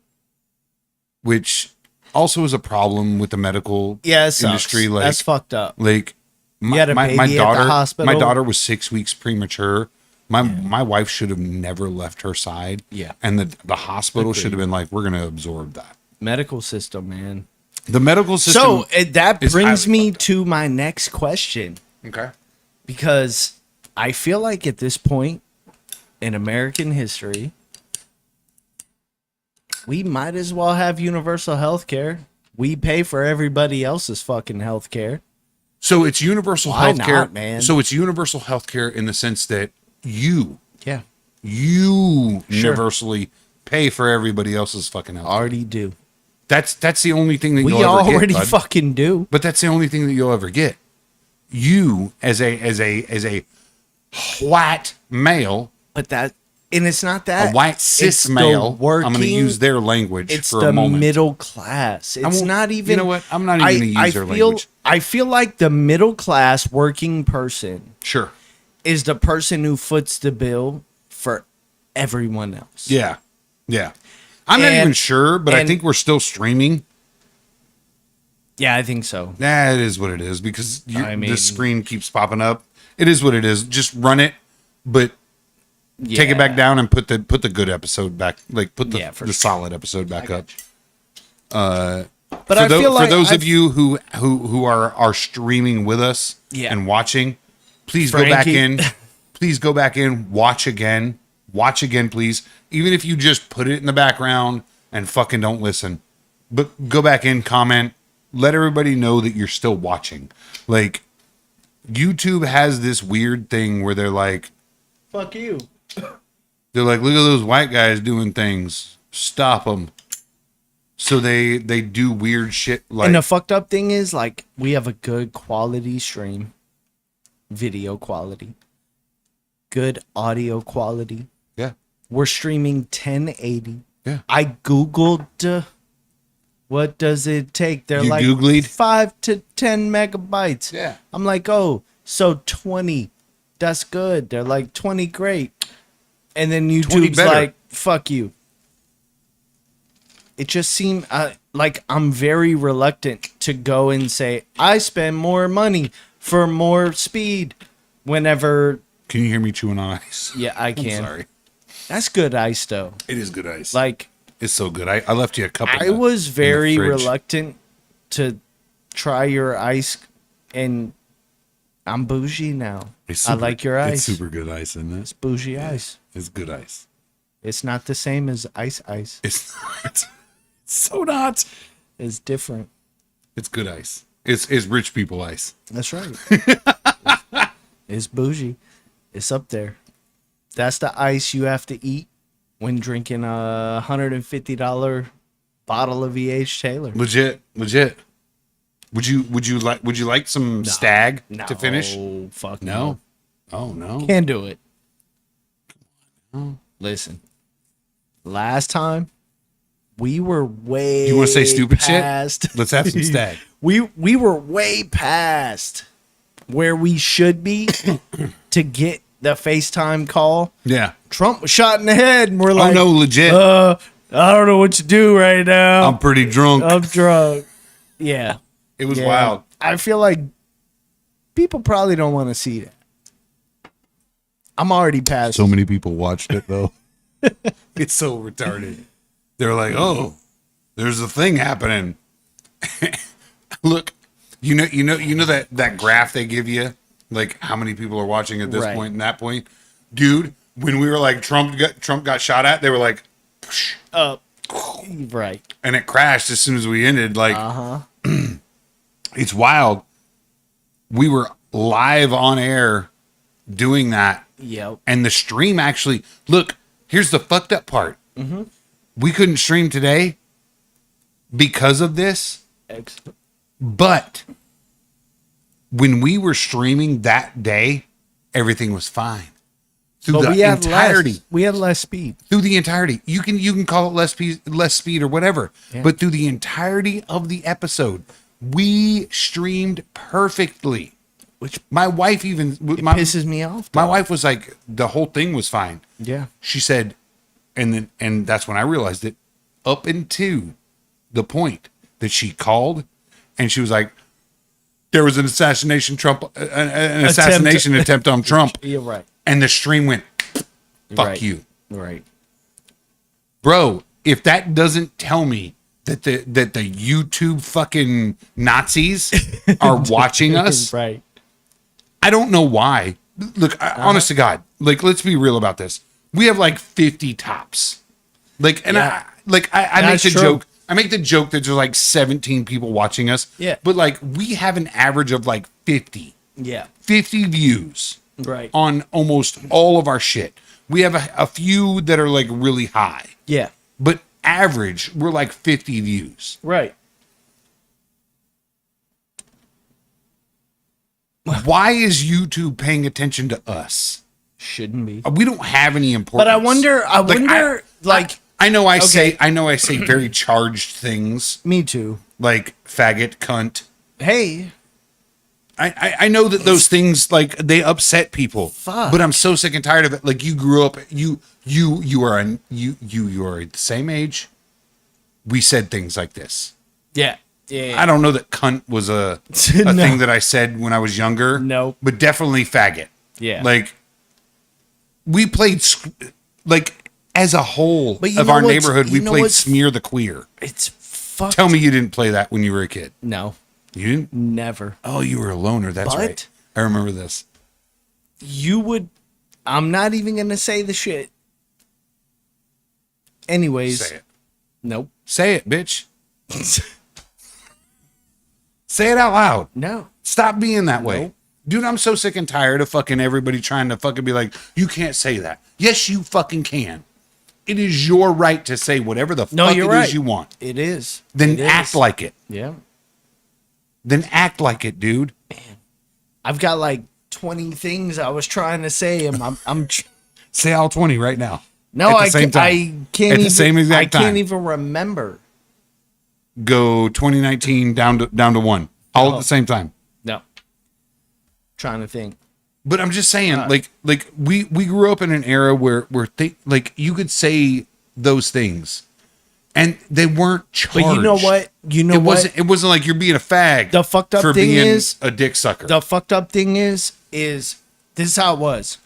Which also is a problem with the medical Yeah, it sucks. industry. Like, That's fucked up. like You had a baby at the daughter, hospital? my daughter was 6 weeks premature. My wife should have never left her side. Yeah. And the hospital should have been like, we're going to absorb that. Medical system, man. The medical system. So that is brings highly me to my next question, okay. because I feel like at this point in American history, we might as well have universal health care. We pay for everybody else's fucking health care. So it's universal Why health care, not, man? So it's universal health care in the sense that you Yeah. Sure. Sure. universally pay for everybody else's fucking health. Already do. That's the only thing that We you'll ever already get, bud. fucking do. But that's the only thing that you'll ever get. You as a white male, But that, and it's not that. a white It's cis the male. I'm going to working- use their language It's for the a moment. middle class. It's won't- not even. you know what? I'm not even gonna use their language. I feel like the middle class working person Sure. is the person who foots the bill for everyone else. Yeah. Yeah. I'm not And- even sure, but I and- think we're still streaming. Yeah, I think so. Nah, it is what it is because I mean- the screen keeps popping up. It is what it is. Just run it, but take it back Yeah. down and put the good episode back. Like put the, Yeah, for the sure. solid episode back up. But For, I feel like for those I've- of you who are streaming with us Yeah. and watching, please go back Frankie. in. Please go back in. Watch again, please. Even if you just put it in the background and fucking don't listen, but go back in, comment, let everybody know that you're still watching. Like YouTube has this weird thing where they're like, fuck you. look at those white guys doing things. Stop them. So they do weird shit like And the fucked up thing is, like, we have a good quality stream, video quality, good audio quality. yeah, We're streaming 1080. yeah. I googled what does it take. They're You like Googled? 5 to 10 megabytes. Yeah. I'm like, oh, so 20. That's good. They're like 20, great. And then 20 YouTube's better. like, fuck you. It just seemed like I'm very reluctant to go and say I spend more money for more speed whenever. Can you hear me chewing on ice? Yeah, I I'm can. sorry. That's good ice though. It is good ice. Like, It's so good. I left you a cup. I was very fridge. reluctant to try your ice, and I'm bougie now. It's I super- like your ice. It's super good ice, isn't it? It's bougie ice. It's good ice. It's not the same as ice. It's not. It's so not. It's different. It's good ice. It's rich people ice. That's right. It's bougie. It's up there. That's the ice you have to eat when drinking a $150 bottle of E.H. Taylor. Legit. Would you like some stag to finish? Oh, fuck No. Oh no. Can't do it. Listen. Last time we were way You wanna say stupid shit? past, Let's have some stag. We were way past where we should be to get the FaceTime call. Yeah. Trump was shot in the head, and we're like, Oh no, legit. I don't know what to do right now. I'm pretty drunk. I'm drunk. Yeah. It was Yeah. wild. I feel like people probably don't want to see that. I'm already past. So many people watched it though. It's so retarded. They're like, "Oh, there's a thing happening." Look, you know that graph they give you, like how many people are watching at this Right. point and that point, dude. When we were like Trump got shot at, they were like, "Psh," Right. and it crashed as soon as we ended. Like, it's wild. We were live on air doing that. Yep. And the stream actually, look, here's the fucked up part. We couldn't stream today because of this, Excellent. but when we were streaming that day, everything was fine. Through But the we had entirety. less. We had less speed. Through the entirety. You can call it less speed or whatever. Yeah. But through the entirety of the episode, we streamed perfectly. Which My wife even pisses me off. my wife was like, the whole thing was fine. Yeah. She said, and that's when I realized it, up until the point that she called and she was like, there was an assassination attempt on Trump. You're right. And the stream went, fuck Right. you. Right. Bro, if that doesn't tell me that the YouTube fucking Nazis are watching us, Right. I don't know why. Look, honest to God, like, let's be real about this. We have like 50 tops. Like, and Yeah. I make That's the true. joke. I make the joke that there's like 17 people watching us. Yeah. But like, we have an average of like 50 Yeah. views Right. on almost all of our shit. We have a few that are like really high, Yeah. but average, we're like 50 views. Right. Why is YouTube paying attention to us? Shouldn't be. We don't have any importance. But I wonder. I know I say very charged things Me too. like faggot, cunt. Hey. I know that those things, like, they upset people. Fuck. But I'm so sick and tired of it. Like, you grew up You are the same age. We said things like this. Yeah. Yeah. I don't know that cunt was a No. thing that I said when I was younger. No. But definitely faggot. Yeah. Like, we played, like, as a whole But you of know our what's- neighborhood, we you know played what's- Smear the Queer. It's fucked. Tell me you didn't play that when you were a kid. No. You didn't? Never. Oh, you were a loner. That's But- right. I remember this. You would. I'm not even going to say the shit. Anyways. Say it. Nope. Say it, bitch. Say it out loud. No. Stop being that way. Nope. Dude, I'm so sick and tired of fucking everybody trying to fucking be like, you can't say that. Yes, you fucking can. It is your right to say whatever the No, fuck you're it right. is you want. It is. Then It act is. like it. Yeah. Then act like it, dude. I've got like 20 things I was trying to say, and I'm Say all 20 right now. no, At the I, same time. I can't At the even, same exact I can't time. even remember. Go 2019 down to one. All at the same time. No. Trying to think. But I'm just saying, like we grew up in an era where like you could say those things, and they weren't charged. But you know what? You know what? It wasn't like you're being a fag. The fucked up for thing being is- a dick sucker. The fucked up thing is this is how it was.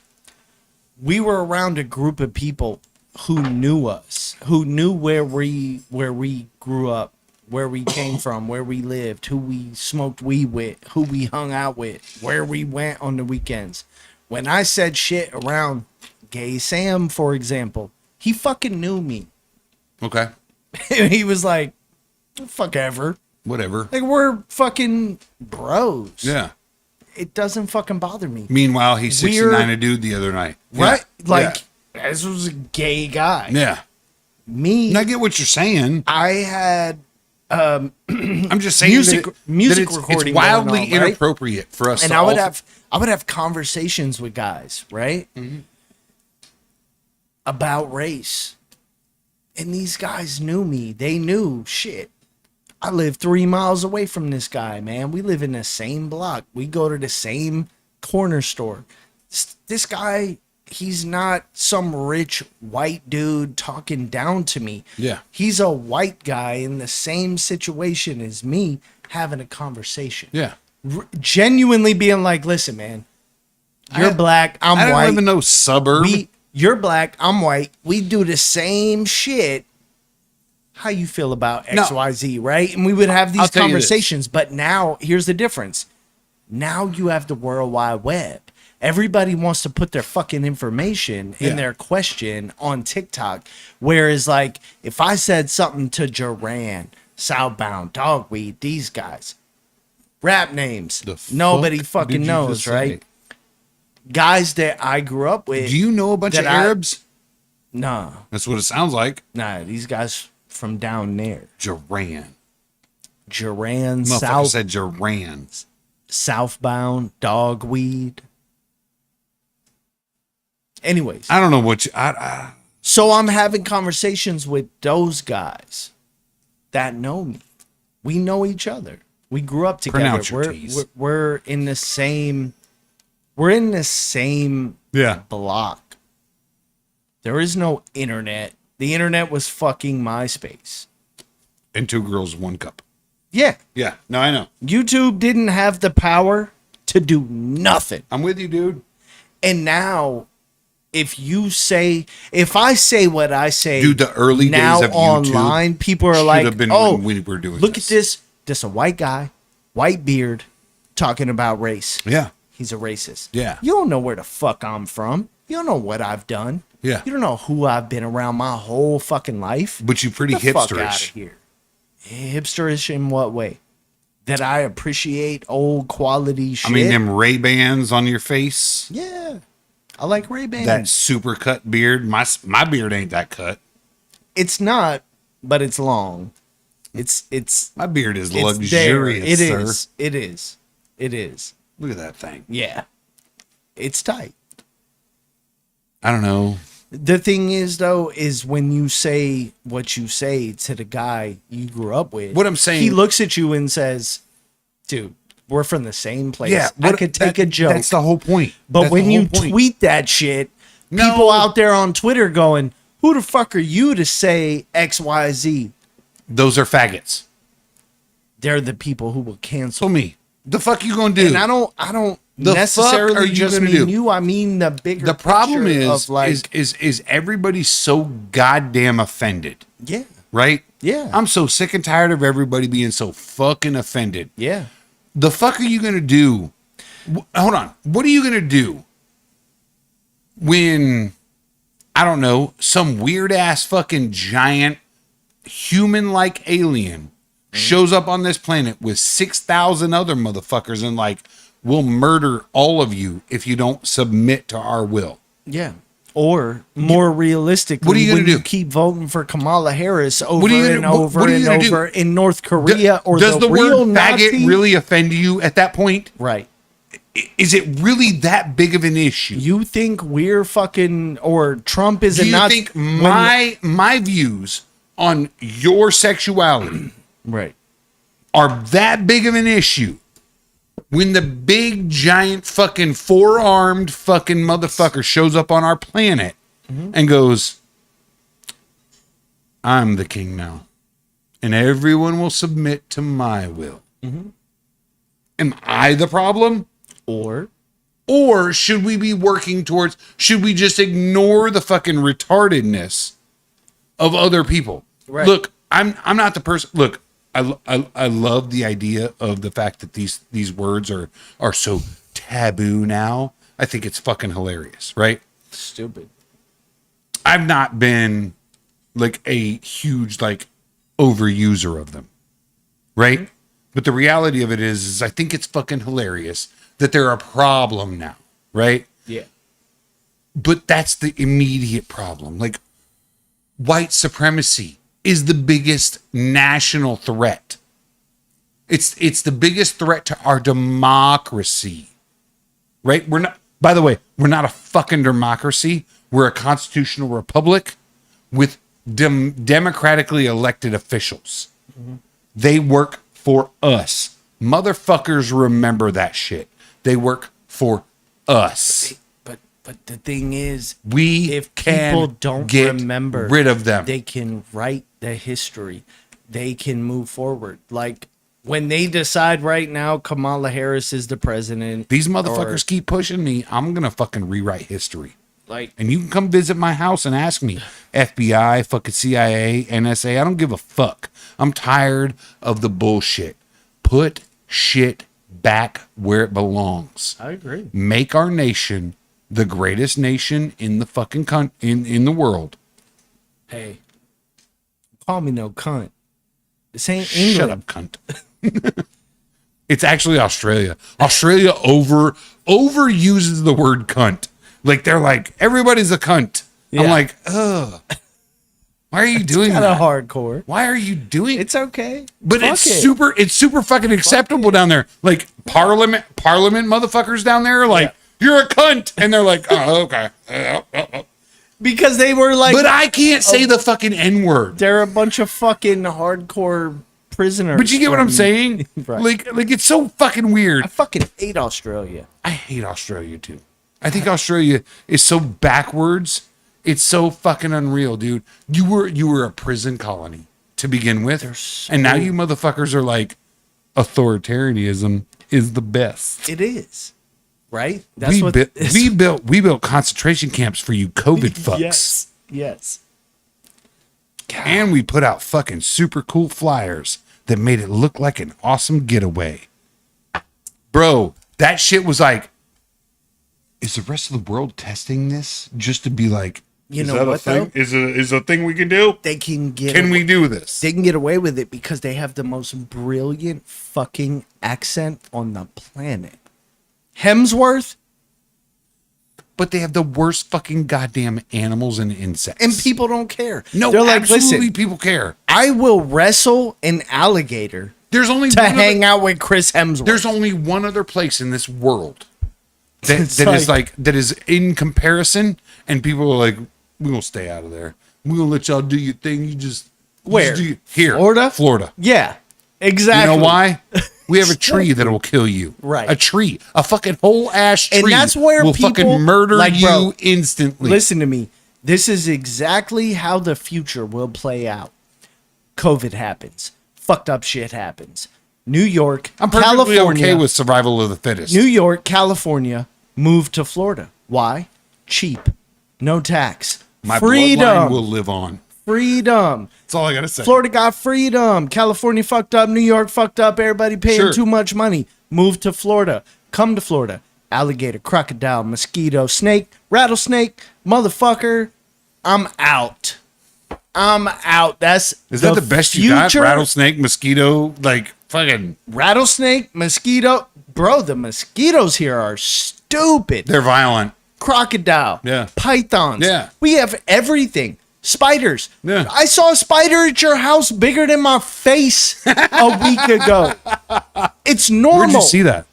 We were around a group of people who knew us, who knew where we grew up, where we came from, where we lived, who we smoked weed with, who we hung out with, where we went on the weekends. When I said shit around Gay Sam, for example, he fucking knew me. Okay, He was like, fuck ever. whatever. Like, we're fucking bros. Yeah. It doesn't fucking bother me. Meanwhile, he's 69 We're- a dude the other night. Right? Yeah. Like, this was a gay guy. yeah. Me, And I get what you're saying. I had I'm just saying music- that music it's recording wildly going on, right? inappropriate for us. and to I would all- have conversations with guys, right? About race. And these guys knew me. They knew shit. I live 3 miles away from this guy, man. We live in the same block. We go to the same corner store. This guy, he's not some rich white dude talking down to me. Yeah. He's a white guy in the same situation as me having a conversation. Yeah. Genuinely being like, listen, man, you're I- black, I'm I don't white. live in no suburb. You're black, I'm white. We do the same shit. How you feel about No. XYZ, right? And we would have I'll these tell you this. conversations. But now, here's the difference. Now you have the World Wide Web. Everybody wants to put their fucking information Yeah. in their question on TikTok. Whereas, like, if I said something to Duran, Southbound, Dogweed, these guys, rap names, The fuck nobody did fucking you knows, just right? say? Guys that I grew up with. Do you know a bunch of that I- Arabs? Nah, That's what it sounds like. nah, these guys from down there. Duran. Duran, Motherfucker said Duran. Southbound, Dogweed. Anyways, I don't know what you. I so I'm having conversations with those guys that know me. We know each other. We grew up together. Pronounce your We're, T's. we're in the same. We're in the same yeah. block. There is no internet. The internet was fucking MySpace. And 2 girls, 1 cup. Yeah, Yeah. No, I know. YouTube didn't have the power to do nothing. I'm with you, dude. And now, if I say what I say, Dude, the early now days of YouTube online, people are should like, have been "Oh, when we were doing look this." at this! This a white guy, white beard, talking about race. Yeah. He's a racist. Yeah. You don't know where the fuck I'm from. You don't know what I've done. Yeah. You don't know who I've been around my whole fucking life. But you pretty Get the fuck outta hipsterish. here. Hipsterish in what way? That I appreciate old quality shit. I mean, them Ray-Bans on your face. Yeah. I like Ray-Bans. That super cut beard. My beard ain't that cut. It's not, but it's long. It's My beard is there. luxurious, It sir. is. It is. It is. Look at that thing. Yeah. It's tight. I don't know. The thing is, though, is when you say what you say to the guy you grew up with, What I'm saying- he looks at you and says, dude, we're from the same place. I could take a joke. That's the whole point. But That's when the you whole point. tweet that shit, people out there on Twitter going, who the fuck are you to say XYZ? Those are faggots. They're the people who will cancel So me. The fuck you gonna do? And I don't The fuck are necessarily you just gonna mean do? you. I mean the bigger. The problem picture is, of like, is everybody so goddamn offended, yeah, right? Yeah. I'm so sick and tired of everybody being so fucking offended. yeah. The fuck are you gonna do? Hold on. What are you gonna do when, I don't know, some weird ass fucking giant human like alien shows up on this planet with 6,000 other motherfuckers and like, we'll murder all of you if you don't submit to our will? Yeah. Or more realistically, What are you gonna when do? you keep voting for Kamala Harris over are you gonna- and what- over what are you and gonna over do? in North Korea, or Does the real word faggot Nazi? really offend you at that point? Right. Is it really that big of an issue? You think we're fucking, or Trump is Do a you Nazi? think my views on your sexuality Right. are that big of an issue when the big giant fucking four-armed fucking motherfucker shows up on our planet and goes, I'm the king now, and everyone will submit to my will? Am I the problem? Or should we be working towards, should we just ignore the fucking retardedness of other people? Right. Look, I'm not the person. Look, I love the idea of the fact that these words are so taboo now. I think it's fucking hilarious, right? Stupid. I've not been like a huge like overuser of them, right? But the reality of it is I think it's fucking hilarious that they're a problem now, right? Yeah. But that's the immediate problem. Like, white supremacy is the biggest national threat. It's the biggest threat to our democracy, right? We're not, by the way, we're not a fucking democracy. We're a constitutional republic with democratically elected officials. They work for us. Motherfuckers, remember that shit. They work for us. But the thing is, We if can people don't get remember, rid of them. they can write the history. They can move forward. Like when they decide right now, Kamala Harris is the president. These motherfuckers keep pushing me. I'm gonna fucking rewrite history. Like, And you can come visit my house and ask me. FBI, fucking CIA, NSA. I don't give a fuck. I'm tired of the bullshit. Put shit back where it belongs. I agree. Make our nation the greatest nation in the fucking in the world. Hey, call me no cunt. This ain't England. Shut up, cunt. It's actually Australia. Australia overuses the word cunt. Like they're like, everybody's a cunt. I'm Yeah. like, ugh. Why are you doing Kind of that? hardcore. Why are you doing It's okay. But Fuck it's it. super fucking acceptable down there. Like parliament motherfuckers down there are like, you're a cunt. And they're like, oh, okay. Because they were like, But I can't say the fucking N-word. they're a bunch of fucking hardcore prisoners. But you get what I'm from- saying? Right. Like it's so fucking weird. I fucking hate Australia. I hate Australia too. I think Australia is so backwards. It's so fucking unreal, dude. You were a prison colony to begin with. And now you motherfuckers are like, authoritarianism is the best. It is. Right? That's what We built concentration camps for you COVID fucks. Yes. Yes. And we put out fucking super cool flyers that made it look like an awesome getaway. Bro, that shit was like, is the rest of the world testing this just to be like, You is know that what, a thing? though? Is a thing we can do? They can get Can we do this? They can get away with it because they have the most brilliant fucking accent on the planet. Hemsworth, But they have the worst fucking goddamn animals and insects. and people don't care. no, they're like, absolutely listen, people care. I will wrestle an alligator There's only to one hang other, out with Chris Hemsworth. There's only one other place in this world that, It's that is in comparison, and people are like, we gonna stay out of there. We gonna let y'all do your thing. You just Where? do here, Florida? Florida. Yeah, exactly. You know why? We have a tree that will kill you. Right. A tree. A fucking whole ash tree. And that's where will people fucking murder like, you bro, instantly. Listen to me. This is exactly how the future will play out. COVID happens. Fucked up shit happens. New York, I'm perfectly California, okay with survival of the fittest. New York, California, moved to Florida. Why? Cheap. No tax. My freedom. bloodline will live on. Freedom. That's all I gotta say. Florida got freedom. California fucked up. New York fucked up. Everybody paying Sure. too much money. Move to Florida. Come to Florida. Alligator, crocodile, mosquito, snake, rattlesnake, motherfucker. I'm out. I'm out. That's Is that the best you got? future. Rattlesnake, mosquito, like fucking. Rattlesnake, mosquito. Bro, the mosquitoes here are stupid. They're violent. Crocodile. Yeah. Pythons. Yeah. We have everything. Spiders. Yeah. I saw a spider at your house bigger than my face a week ago. It's normal. Where'd you see that?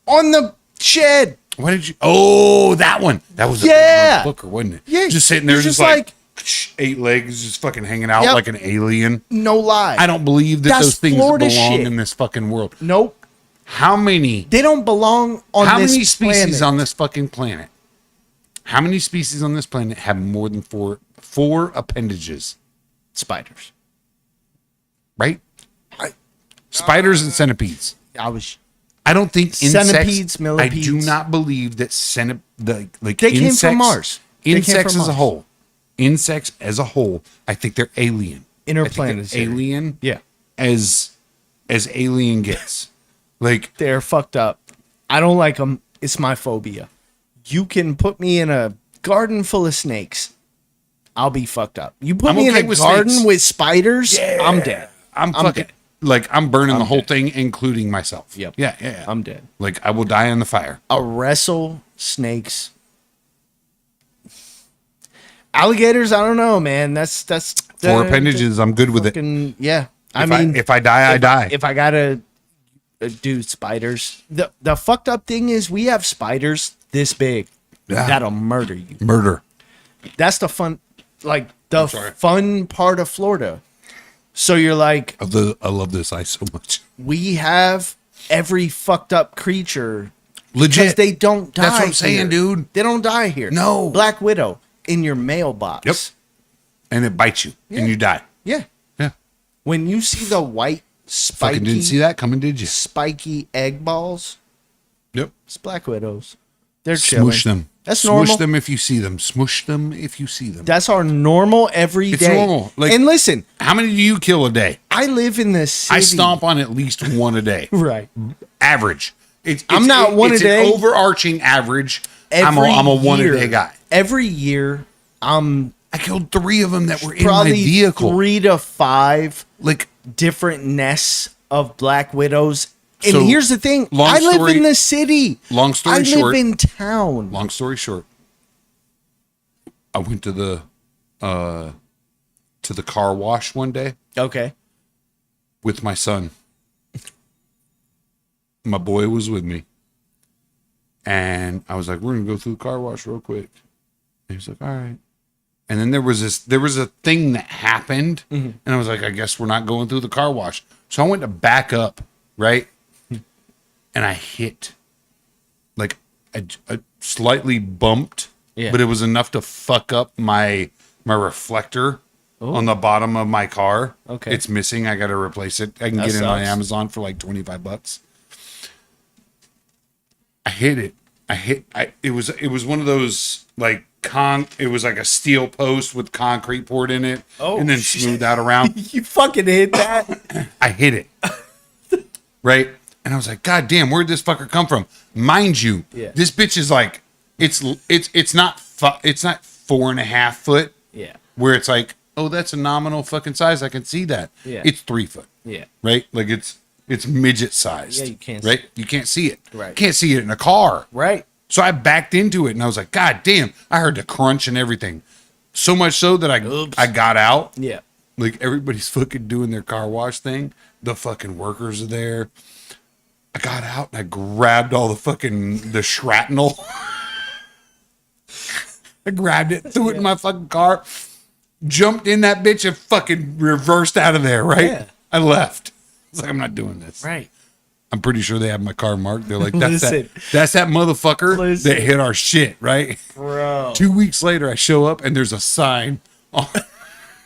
On the shed. Why did you? Oh, that one. That was a Yeah. big motherfucker, wasn't it? Yeah. Just sitting there, It's just just like 8 legs, just fucking hanging out Yep. like an alien. No lie. I don't believe that That's those things Florida belong shit. in this fucking world. Nope. How many? They don't belong on How this many species planet. on this fucking planet? How many species on this planet have more than four appendages? Spiders. Right? I- Spiders and centipedes. I was. I don't think Centipedes, insects. I millipedes. do not believe that like They came insects, from Mars. They came Insects from as a Mars. whole. Insects as a whole. I think they're alien. I think they're Interplanetary. alien. Yeah. As alien gets. Like They're fucked up. I don't like them. It's my phobia. You can put me in a garden full of snakes. I'll be fucked up. You put I'm me okay in a with garden snakes. with spiders, I'm dead. I'm I'm fucking dead. like I'm burning the whole dead. thing, including myself. Yep. Yeah. I'm dead. Like I will die in the fire. I'll wrestle snakes. Alligators, I don't know, man. That's 4 appendages. I'm good with it. fucking, yeah. I If mean, if I die, I die. if I gotta do spiders, the fucked up thing is we have spiders this big Yeah. that'll murder you. Murder. That's the fun, like the sorry. fun part of Florida. So you're like, I love this ice so much. we have every fucked up creature because Legit. they don't die. That's what I'm saying, here. dude. They don't die here. No. Black Widow in your mailbox. Yep. And it bites you, and you die. Yeah. Yeah. When you see the white Fucking didn't see spiky, that coming, did you? spiky egg balls, Yep. it's Black Widows. They're chilling. Smoosh them. That's Smoosh normal. them if you see them. Smush them if you see them. That's our normal every It's day. normal. Like- and listen, How many do you kill a day? I live in the city. I stomp on at least one a day. Right. Average. I'm not one a it's day. An overarching average. Every I'm a one year- a day guy. Every year, I'm I killed 3 of them that were in my probably vehicle. 3 to 5 Like different nests of Black Widows. And So, here's the thing: long I live story- in the city. long story I short- live in town. long story short, I went to the car wash one day Okay. with my son. My boy was with me. And I was like, we're gonna go through the car wash real quick. And he was like, all right. And then there was a thing that happened, and I was like, I guess we're not going through the car wash. So I went to back up, right? And I hit, like, I slightly bumped, Yeah. but it was enough to fuck up my reflector on the bottom of my car. Okay. It's missing. I got to replace it. I can That get it on sucks. Amazon for like $25. I hit it. It was one of those like it was like a steel post with concrete poured in it and then shit. smoothed out around. You fucking hit that. I hit it. Right? And I was like, God damn, where'd this fucker come from? Mind you, Yeah. this bitch is like it's not 4.5 foot Yeah. where it's like, oh, that's a nominal fucking size. I can see that. Yeah. It's 3 foot. Yeah. Right? Like it's midget sized. Yeah, you can't see right? You can't see it. Right. Can't see it in a car. Right. So I backed into it and I was like, God damn, I heard the crunch and everything. So much so that I got out. Yeah. Like everybody's fucking doing their car wash thing. The fucking workers are there. I got out and I grabbed all the shrapnel. I grabbed it, threw it in my fucking car, jumped in that bitch and fucking reversed out of there, right? Yeah. I left. I was like, I'm not doing this. Right. I'm pretty sure they have my car marked. They're like, that's Listen. that's that motherfucker Listen. that hit our shit, right? Bro. 2 weeks later, I show up and there's a sign on,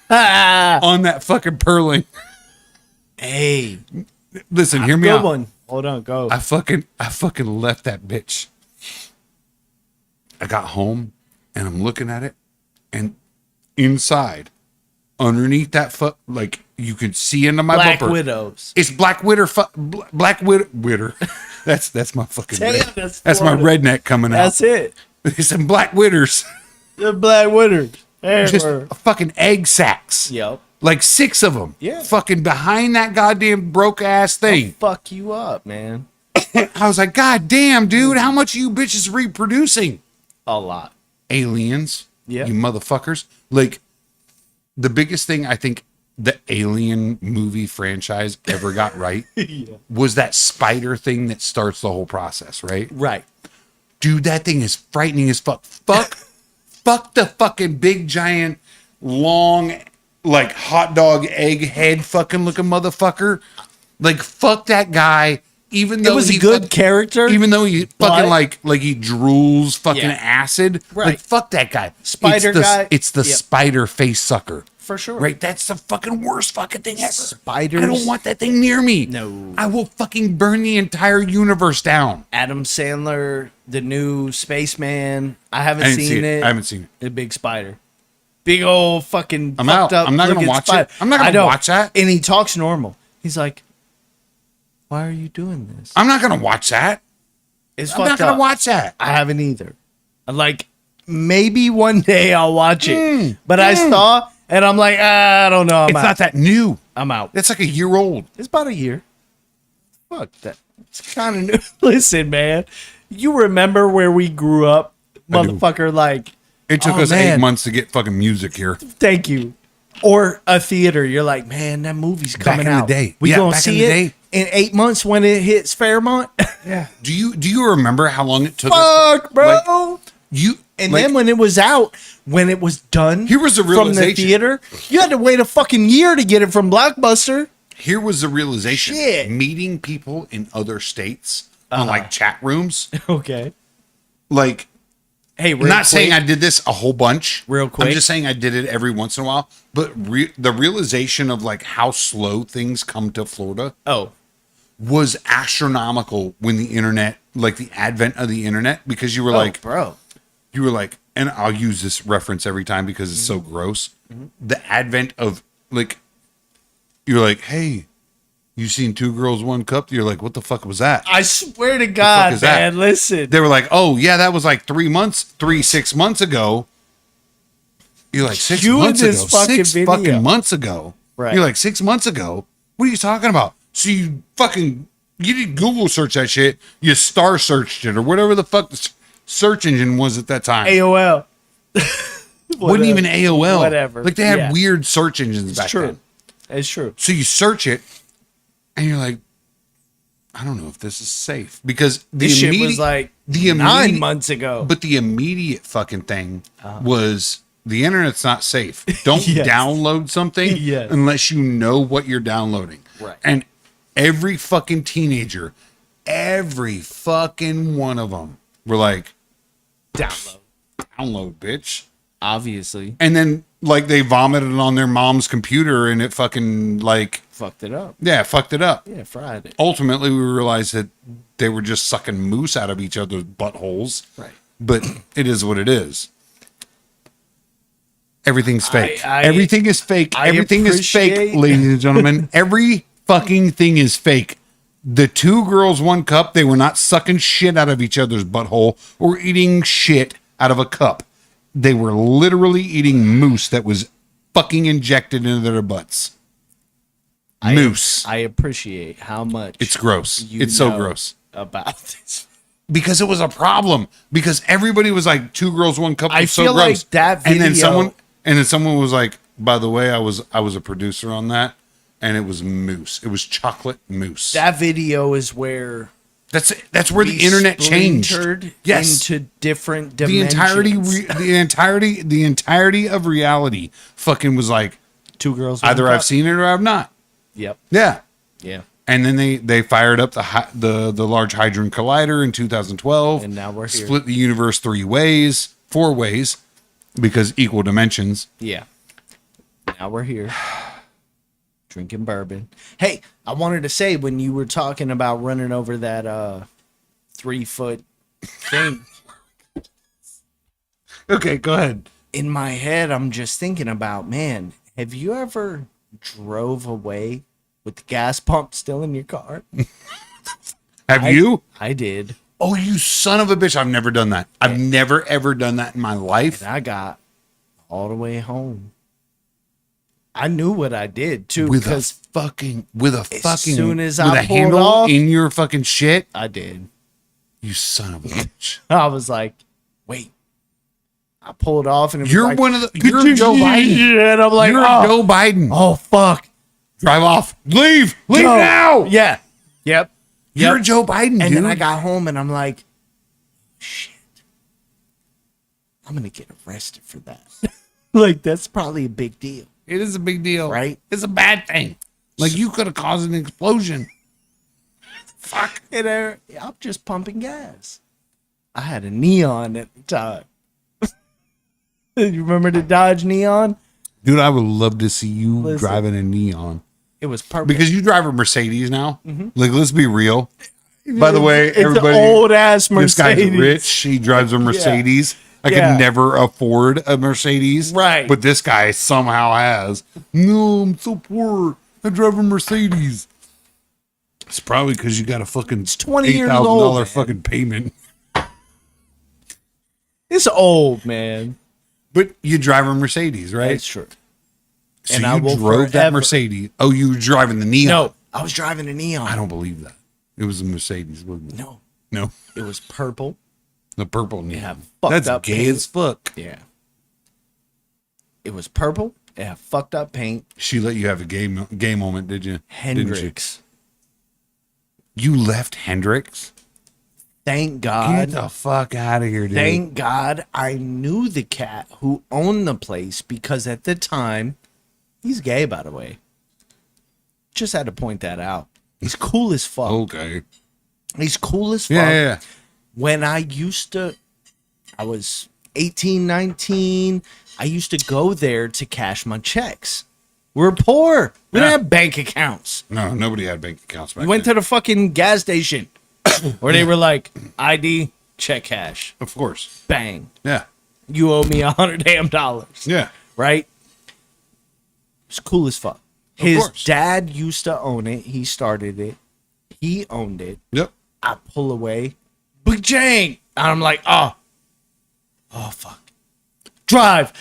Ah, on that fucking purling. hey, Listen, hear me good out. one. Hold on, go. I fucking left that bitch. I got home and I'm looking at it, and inside, underneath that like you could see into my Black bumper. Widows. It's Black Widow. Black Widow. That's my fucking. Damn, that's my Florida. redneck coming out. That's it. It's some Black Widders. The Black Widows. There Just were. fucking egg sacks. Yep. Like 6 of them. Yeah. Fucking behind that goddamn broke ass thing. Fuck you up, man. I was like, God damn, dude, how much are you bitches reproducing? A lot. Aliens. Yeah. You motherfuckers. Like, the biggest thing I think the Alien movie franchise ever got right was that spider thing that starts the whole process, right? Right. Dude, that thing is frightening as fuck. Fuck the fucking big giant long like hot dog egg head fucking looking motherfucker. Like fuck that guy. Even though It was a he good character. even though he fucking like he drools fucking Yeah. acid. Right. Like fuck that guy. Spider it's the, guy. It's the Yep. spider face sucker. For sure. Right? That's the fucking worst fucking thing ever. Spiders. I don't want that thing near me. No. I will fucking burn the entire universe down. Adam Sandler, the new Spaceman. I haven't I didn't seen see it. I haven't seen it. A big spider. Big old fucking I'm fucked out. up I'm not gonna looking watch spider. it. I'm not gonna I know. watch that. And he talks normal. He's like, why are you doing this? I'm not gonna watch that. It's I'm not fucked gonna up. watch that. I haven't either. Like, maybe one day I'll watch it. But I saw, and I'm like, I don't know. It's not that new. I'm out. It's like a year old. It's about a year. Fuck that. It's kind of new. Listen, man. You remember where we grew up? I do. Motherfucker, like, It took oh, us man. 8 months to get fucking music here. Thank you. Or a theater. You're like, man, that movie's coming in the out. day. We Yeah, gonna back in see the it day. in 8 months when it hits Fairmont. Yeah. Do you remember how long it took Fuck, us? bro. Like, you And like, then when it was out, when it was done Here was the from the realization. theater, you had to wait a fucking year to get it from Blockbuster. here was the realization. Shit. Meeting people in other states on like chat rooms. Okay. Like Hey, I'm not saying I did this a whole bunch. Real quick. I'm just saying I did it every once in a while. But the realization of like how slow things come to Florida Oh, was astronomical when the internet, like the advent of the internet, because you were like, bro. you were like, and I'll use this reference every time because it's so gross. The advent of like, you're like, hey, you seen Two Girls, One Cup? You're like, what the fuck was that? I swear to God, is that? man. Listen. They were like, oh yeah, that was like 6 months ago. You're like 6 Cue months this ago, fucking 6 video. fucking months ago. Right. You're like 6 months ago. What are you talking about? So you didn't Google search that shit. You star searched it or whatever the fuck the search engine was at that time. AOL. Wasn't even AOL. Whatever. Like they had Yeah. weird search engines back True. then. It's true. So you search it, and you're like, I don't know if this is safe because the This shit immediate, was like the 9 immediate, months ago. But the immediate fucking thing was the internet's not safe. Don't Yes. download something Yes. unless you know what you're downloading. Right. And every fucking teenager, every fucking one of them were like, download, bitch. Obviously. And then like they vomited on their mom's computer and it fucking like, Fucked it up. yeah, fucked it up. Yeah, fried it. Ultimately, we realized that they were just sucking moose out of each other's buttholes. Right. But it is what it is. Everything's fake. Everything is fake. I Everything is fake, appreciate- ladies and gentlemen. Every fucking thing is fake. The Two Girls, One Cup, they were not sucking shit out of each other's butthole or eating shit out of a cup. They were literally eating moose that was fucking injected into their butts. Moose. I appreciate how much It's gross. you It's so know gross. about this. Because it was a problem. Because everybody was like, Two Girls, One Cup. I Was so feel gross. like that And then video- someone was like, by the way, I was a producer on that, and it was moose. It was chocolate mousse. That video is where That's where the we internet changed. splintered Yes. into different The dimensions. the entirety of reality fucking was like Two girls. either one I've cup. seen it or I've not. Yep. Yeah. Yeah. And then they fired up the Large Hadron Collider in 2012. And now we're here. Split the universe 4 ways, because equal dimensions. Yeah. Now we're here. Drinking bourbon. Hey, I wanted to say, when you were talking about running over that 3-foot thing, Okay, go ahead. in my head, I'm just thinking about, man, have you ever drove away with the gas pump still in your car? Have you? I did. Oh, you son of a bitch. I've never done that. I've never, ever done that in my life. And I got all the way home. I knew what I did, too, With a because fucking, soon as with I a pulled handle off- in your fucking shit. I did. You son of a bitch. I was like, wait. I pulled off, and it was You're like, one of the, you're Joe Biden. and I'm like, You're oh, Joe Biden. oh, fuck. Drive off. Leave. Leave Go. now. Yeah. Yep. You're Yep. Joe Biden, And dude. then I got home, and I'm like, shit. I'm going to get arrested for that. Like, that's probably a big deal. It is a big deal. Right? It's a bad thing. Like, you could have caused an explosion. Fuck. And I'm just pumping gas. I had a Neon at the time. You remember the Dodge Neon? Dude, I would love to see you Listen. driving a Neon. It was purple. Because you drive a Mercedes now. Like, let's be real. By the way, it's everybody, an old ass this guy's Mercedes. rich. He drives a Mercedes. I Yeah. could never afford a Mercedes. Right. But this guy somehow has. No, I'm so poor. I drive a Mercedes. It's probably because you got a fucking $20 years old, $8,000 man. fucking payment. It's old, man. But you drive a Mercedes, right? That's true. So and you I will drove that forever- Mercedes. Oh, you were driving the Neon. No, I was driving a Neon. I don't believe that. It was a Mercedes, wasn't it? No, No. it was purple. The purple Neon. Yeah, fucked That's up gay paint. as fuck. Yeah. It was purple. It had fucked up paint. She let you have a gay moment, did you? Didn't Hendrix. you left Hendrix? Thank Get God. the fuck out of here, dude. Thank God I knew the cat who owned the place, because at the time, he's gay, by the way. Just had to point that out. He's cool as fuck. Okay. He's cool as fuck. Yeah. When I was 18, 19, I used to go there to cash my checks. We're poor. We Yeah. didn't have bank accounts. No, nobody had bank accounts back We went then. to the fucking gas station where they were like, ID, check cash, Of course. bang. Yeah. You owe me $100 damn dollars. Yeah. Right? It's cool as fuck. His course. dad used to own it. He started it. He owned it. Yep. I pull away. Big Jang. And I'm like, oh fuck. Drive.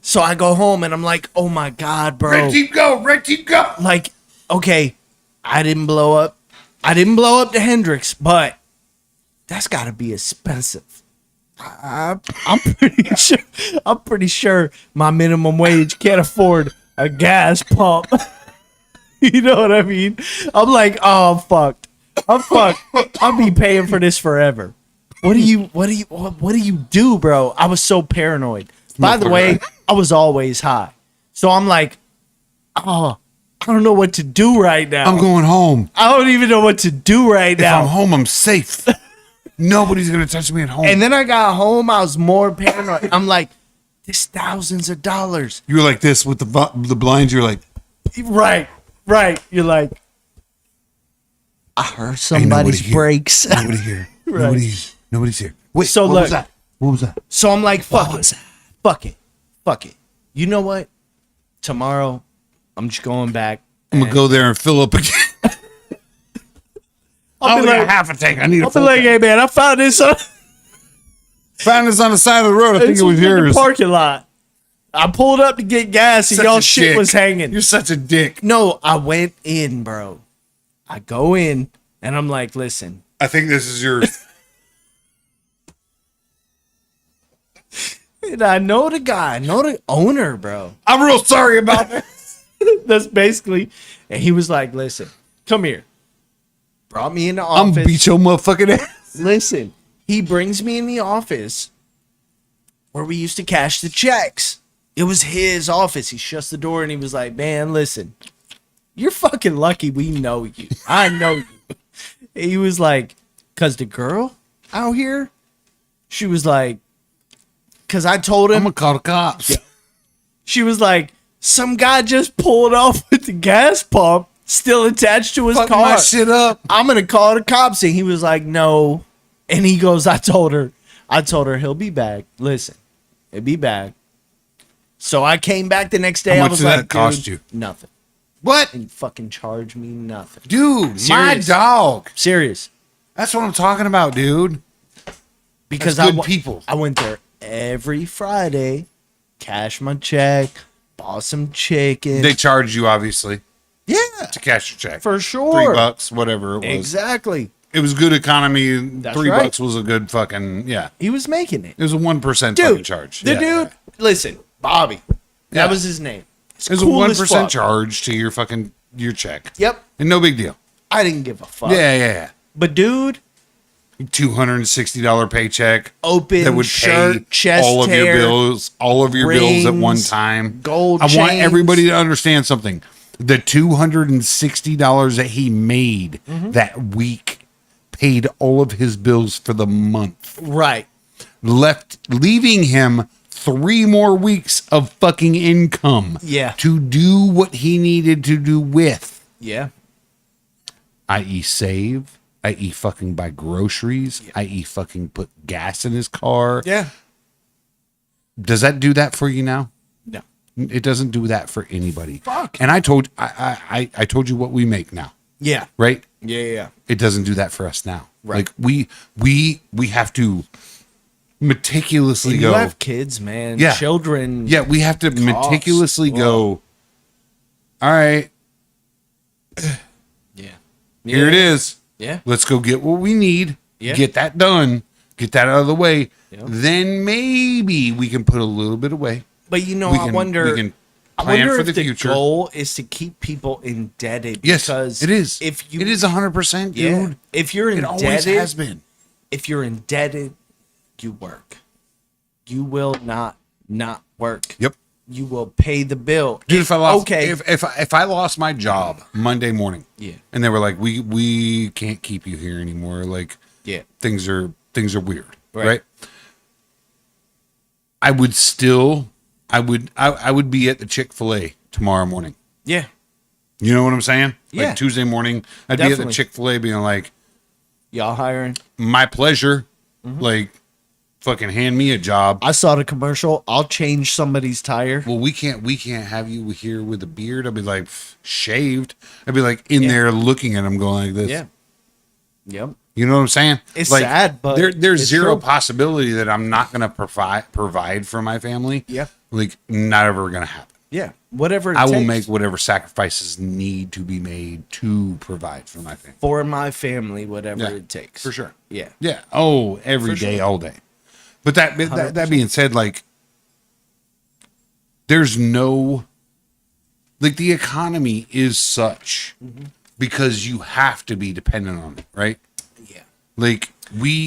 So I go home and I'm like, oh my God, bro. Red team go. Red team go. Like, okay, I didn't blow up the Hendrix, but that's gotta be expensive. I'm pretty sure my minimum wage can't afford a gas pump. You know what I mean? I'm like, oh, I'm fucked. I'll be paying for this forever. What do you do, bro? I was so paranoid. By the way, I was always high. So I'm like, oh, I don't know what to do right now. I'm going home. I don't even know what to do right If I'm now. home, I'm safe. Nobody's going to touch me at home. And then I got home, I was more paranoid. I'm like, this thousands of dollars. you were like this with the blinds. You're like, Right. You're like, I heard ain't somebody's nobody here. brakes. Nobody here. Right. Nobody's here. Wait, So what look- was that? What was that? So I'm like, fuck it. You know what? Tomorrow, I'm just going back. I'm going to go there and fill up again. I'll be only like, a half a tank. I need a I'll be full like, tank. hey man, I found this on Found this on the side of the road. I think it's it was in the yours. parking lot. I pulled up to get gas and Such y'all a shit dick. was hanging. You're such a dick. No, I went in, bro. I go in and I'm like, listen, I think this is yours. and I know the guy, I know the owner, bro. I'm real sorry about that. That's basically, and he was like, listen, come here. Brought me in the I'm office. beat your motherfucking ass. Listen, he brings me in the office where we used to cash the checks. It was his office. He shuts the door and he was like, man, listen, you're fucking lucky we know you. I know you. He was like, cause the girl out here, she was like, cause I told him, I'm gonna call the cops. she was like, some guy just pulled off with the gas pump still attached to his Fuck car. my shit up. I'm gonna call the cops. And he was like, no. And he goes, I told her he'll be back. Listen, he'll be back. So I came back the next day. How I much was did like, that cost dude, you? nothing. What? And fucking charge me nothing. Dude, my Serious. dog. Serious. That's what I'm talking about, dude. Because That's good people. I went there every Friday, cashed my check, bought some chicken. They charged you, obviously, yeah, to cash your check. for sure. $3, whatever it was. Exactly. It was good economy. That's $3 right. was a good fucking, yeah. He was making it. It was a 1% fucking Dude, charge. the Yeah, dude, yeah. listen, Bobby. Yeah. That was his name. It was Cool a as 1% fuck. charge to your fucking, your check. Yep. And no big deal. I didn't give a fuck. Yeah. But dude, $260 paycheck. open That would shirt, pay chest all of your hair, bills, all of your bills at one rings, time. gold I want chains. everybody to understand something. The $260 that he made Mm-hmm. that week paid all of his bills for the month. Right. Leaving him 3 more weeks of fucking income. Yeah. To do what he needed to do with, Yeah. i.e. save, i.e. fucking buy groceries, i.e. fucking put gas in his car. Yeah. Does that do that for you now? No. It doesn't do that for anybody. Fuck. And I told told you what we make now, Yeah. right? Yeah. It doesn't do that for us now. Right. Like we have to meticulously And go. you have kids, man. Yeah. Children. Yeah, we have to meticulously go. All right, Yeah. here it is. Yeah. Let's go get what we need. Yeah. Get that done. Get that out of the way. Yeah. Then maybe we can put a little bit away. But you know, We I can- wonder. we can I plan wonder for if the the future. goal is to keep people indebted. Yes, because it is. If you, it is 100%, dude. yeah, if you're It always indebted, has been. if you're indebted, you work. You will not work. Yep. You will pay the bill. Dude, if I lost, okay. if I lost my job Monday morning, Yeah. and they were like, we can't keep you here anymore, like Yeah. things are weird, Right. right? I would still, I would be at the Chick-fil-A tomorrow morning. Yeah. You know what I'm saying? Yeah. Like Tuesday morning, I'd be at Definitely. the Chick-fil-A being like, Y'all hiring? my pleasure, Mm-hmm. like fucking hand me a job. I saw the commercial. I'll change somebody's tire. Well, we can't have you here with a beard. I'd be like shaved. I'd be like in there looking at him going like this. Yeah. Yep. You know what I'm saying? It's like, sad, but there's it's zero true. possibility that I'm not gonna provide for my family. Yeah. Like not ever gonna happen. Yeah. Whatever it I will takes make whatever sacrifices need to be made to provide for my family. for my family, whatever Yeah, it takes. for sure. Yeah. Yeah. Oh, every For day, sure. all day. But that being said, like there's no like the economy is such because you have to be dependent on it, right? Yeah. Like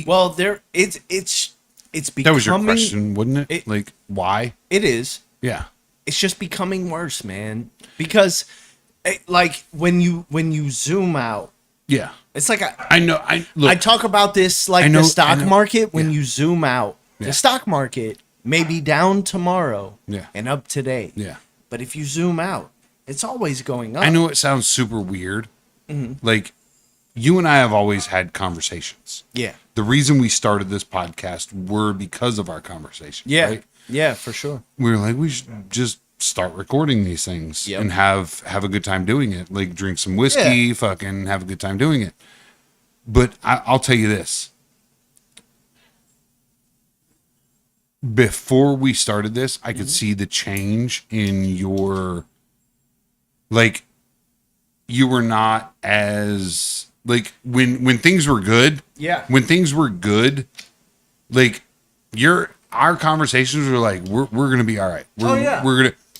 Well, it's becoming. that was your question, wouldn't it? it- Like why? It is. Yeah. It's just becoming worse, man. Because, like when you zoom out, Yeah. it's like I know. I talk about this like I know- the stock I know. market. When Yeah. you zoom out, Yeah. the stock market may be down tomorrow Yeah. and up today. Yeah. But if you zoom out, it's always going up. I know it sounds super weird. Mm-hmm. Like you and I have always had conversations. Yeah. The reason we started this podcast were because of our conversations. Yeah. Right? Yeah, for sure. We were like, we should just start recording these things Yep. and have a good time doing it. Like drink some whiskey, fucking have a good time doing it. But I'll tell you this. Before we started this, I could see the change in your, like, you were not as, like, when things were good. Yeah. When things were good, like, our conversations were like, we're gonna be all right.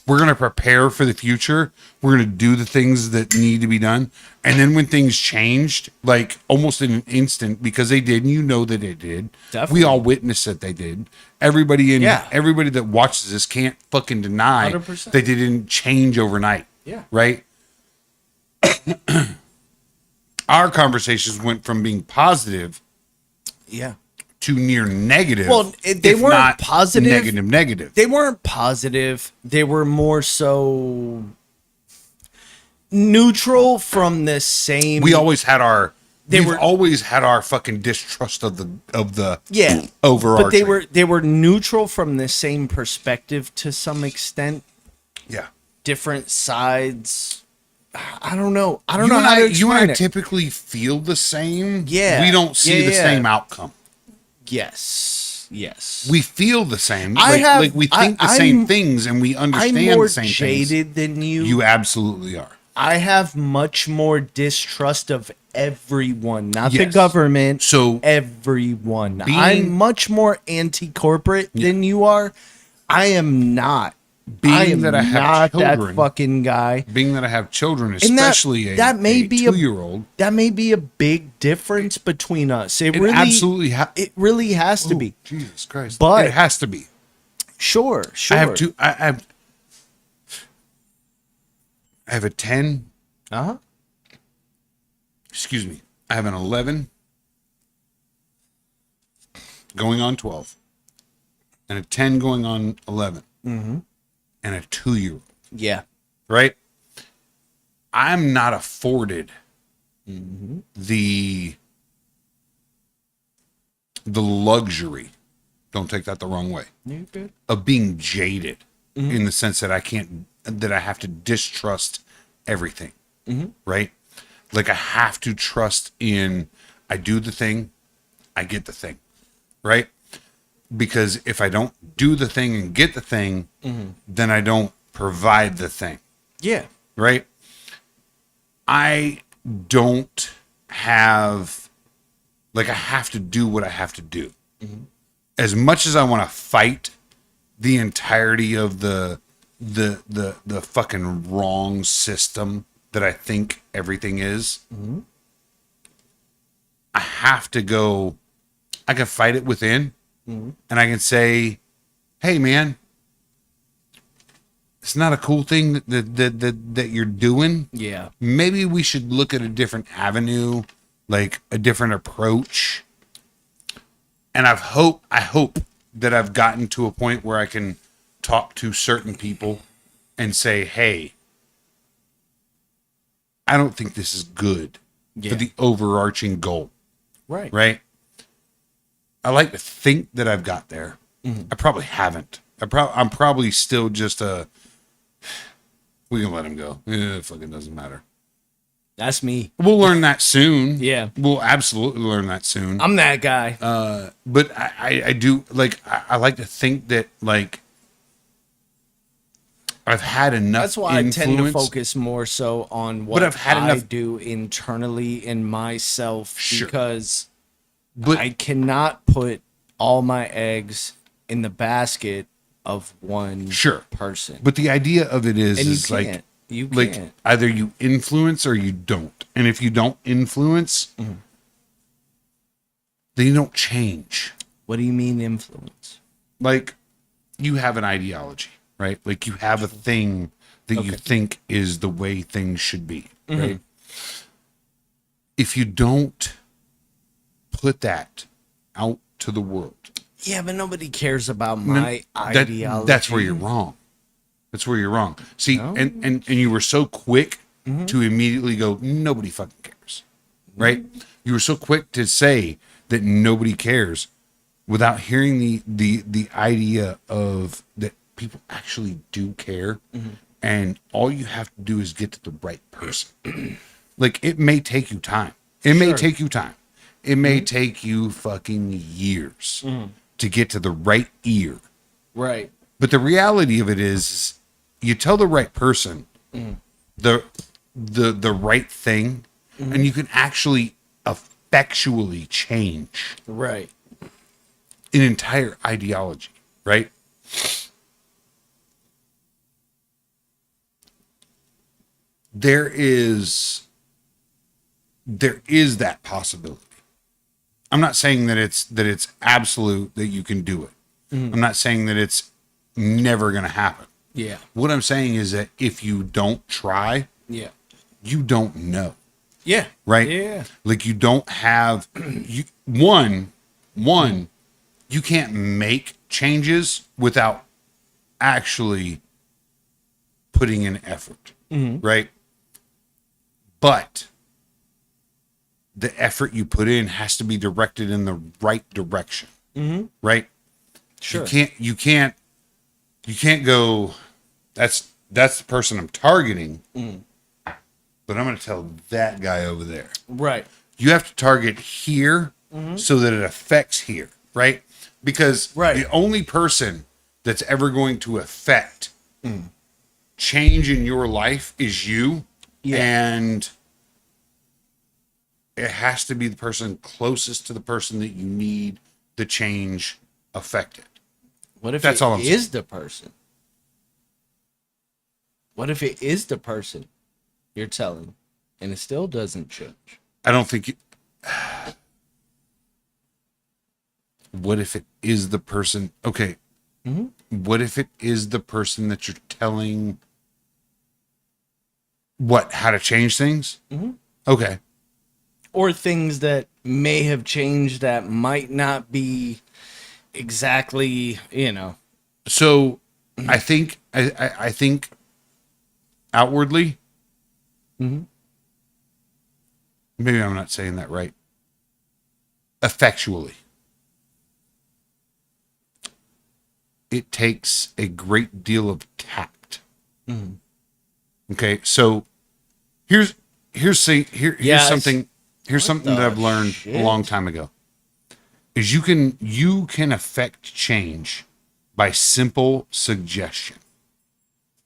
We're gonna prepare for the future. We're gonna do the things that need to be done. And then when things changed, like almost in an instant, because they did, and you know that it did. Definitely. We all witnessed that they did. Everybody Yeah. everybody that watches this can't fucking deny 100%. that they didn't change overnight. Yeah. Right. our conversations went from being positive Yeah. to near negative. Well, they if weren't not positive. Negative. They weren't positive. They were more so neutral from the same. We always had our. We've were- always had our fucking distrust of the Yeah. overarching. But they were neutral from the same perspective to some extent. Yeah. Different sides. I don't know. I don't You know and how I, to you explain and I it. typically feel the same. Yeah. We don't see Yeah, the yeah. same outcome. Yes. Yes. We feel the same. I have- like we think the same I'm- things and we I'm understand more the same jaded than things. You absolutely are. I have much more distrust of everyone, not the Yes. government. So, everyone. being- I'm much more anti-corporate than you are. I am not. I am that I have not that children- fucking guy. Being that I have children, And especially that may a be a- 2-year-old, That may be a big difference between us. It really absolutely it really has to be. Jesus Christ! But- it has to be. Sure. I have two. I have a 10. Uh-huh. Excuse me. I have an 11 going on 12, and a 10 going on 11, and a 2-year-old. Yeah. Right? I'm not afforded the luxury. Don't take that the wrong way. You're good. Of being jaded in the sense that I have to distrust everything. Right? Like I have to trust in, I do the thing, I get the thing. Right? Because if I don't do the thing and get the thing, then I don't provide the thing. Yeah. Right? I don't have, like, I have to do what I have to do. As much as I want to fight the entirety of the fucking wrong system that I think everything is, I have to go, I can fight it within, and I can say, hey man, it's not a cool thing that you're doing. Yeah. Maybe we should look at a different avenue, like a different approach. And I hope that I've gotten to a point where I can talk to certain people and say, hey, I don't think this is good for the overarching goal. Right. Right? I like to think that I've got there. I probably haven't. I'm probably still just we can let him go. It fucking doesn't matter. That's me. We'll learn that soon. Yeah. We'll absolutely learn that soon. I'm that guy. But I do, like, I like to think that, like, I've had enough That's why I tend to influence. focus more so on what I've had I enough- do internally in myself Sure. because But I cannot put all my eggs in the basket of one Sure. person. But the idea of it is, And you is like, can't. You like can't. either you influence or you don't. And if you don't influence, Mm-hmm. then you don't change. What do you mean influence? Like, you have an ideology, right? Like, you have a thing that you think is the way things should be, right? If you don't put that out to the world, Yeah, but nobody cares about my that- ideology. that's where you're wrong. That's where you're wrong. See, No. and you were so quick to immediately go, nobody fucking cares, right? You were so quick to say that nobody cares without hearing the idea of that people actually do care, and all you have to do is get to the right person. Like, it may take you time. It may take you time. It may take you fucking years to get to the right ear. Right. But the reality of it is you tell the right person the right thing, and you can actually effectually change Right. an entire ideology, right? There is that possibility. I'm not saying that it's absolute that you can do it. I'm not saying that it's never going to happen. Yeah. What I'm saying is that if you don't try, Yeah. you don't know. Yeah. Right? Yeah. Like you don't have one, you can't make changes without actually putting in effort. Right? But the effort you put in has to be directed in the right direction. Right? Sure. You can't go, that's the person I'm targeting. But I'm going to tell that guy over there. Right. You have to target here so that it affects here, right? Because the only person that's ever going to affect change in your life is you. Yeah. And it has to be the person closest to the person that you need the change affected. What if that's all I'm saying. The person? What if it is the person you're telling and it still doesn't change? I don't think what if it is the person? Okay. What if it is the person that you're telling how to change things? Okay. Or things that may have changed that might not be exactly, So I think I think outwardly, maybe I'm not saying that right. Effectually, it takes a great deal of tact. Okay, so here's something that I've learned a long time ago. Is you can affect change by simple suggestion.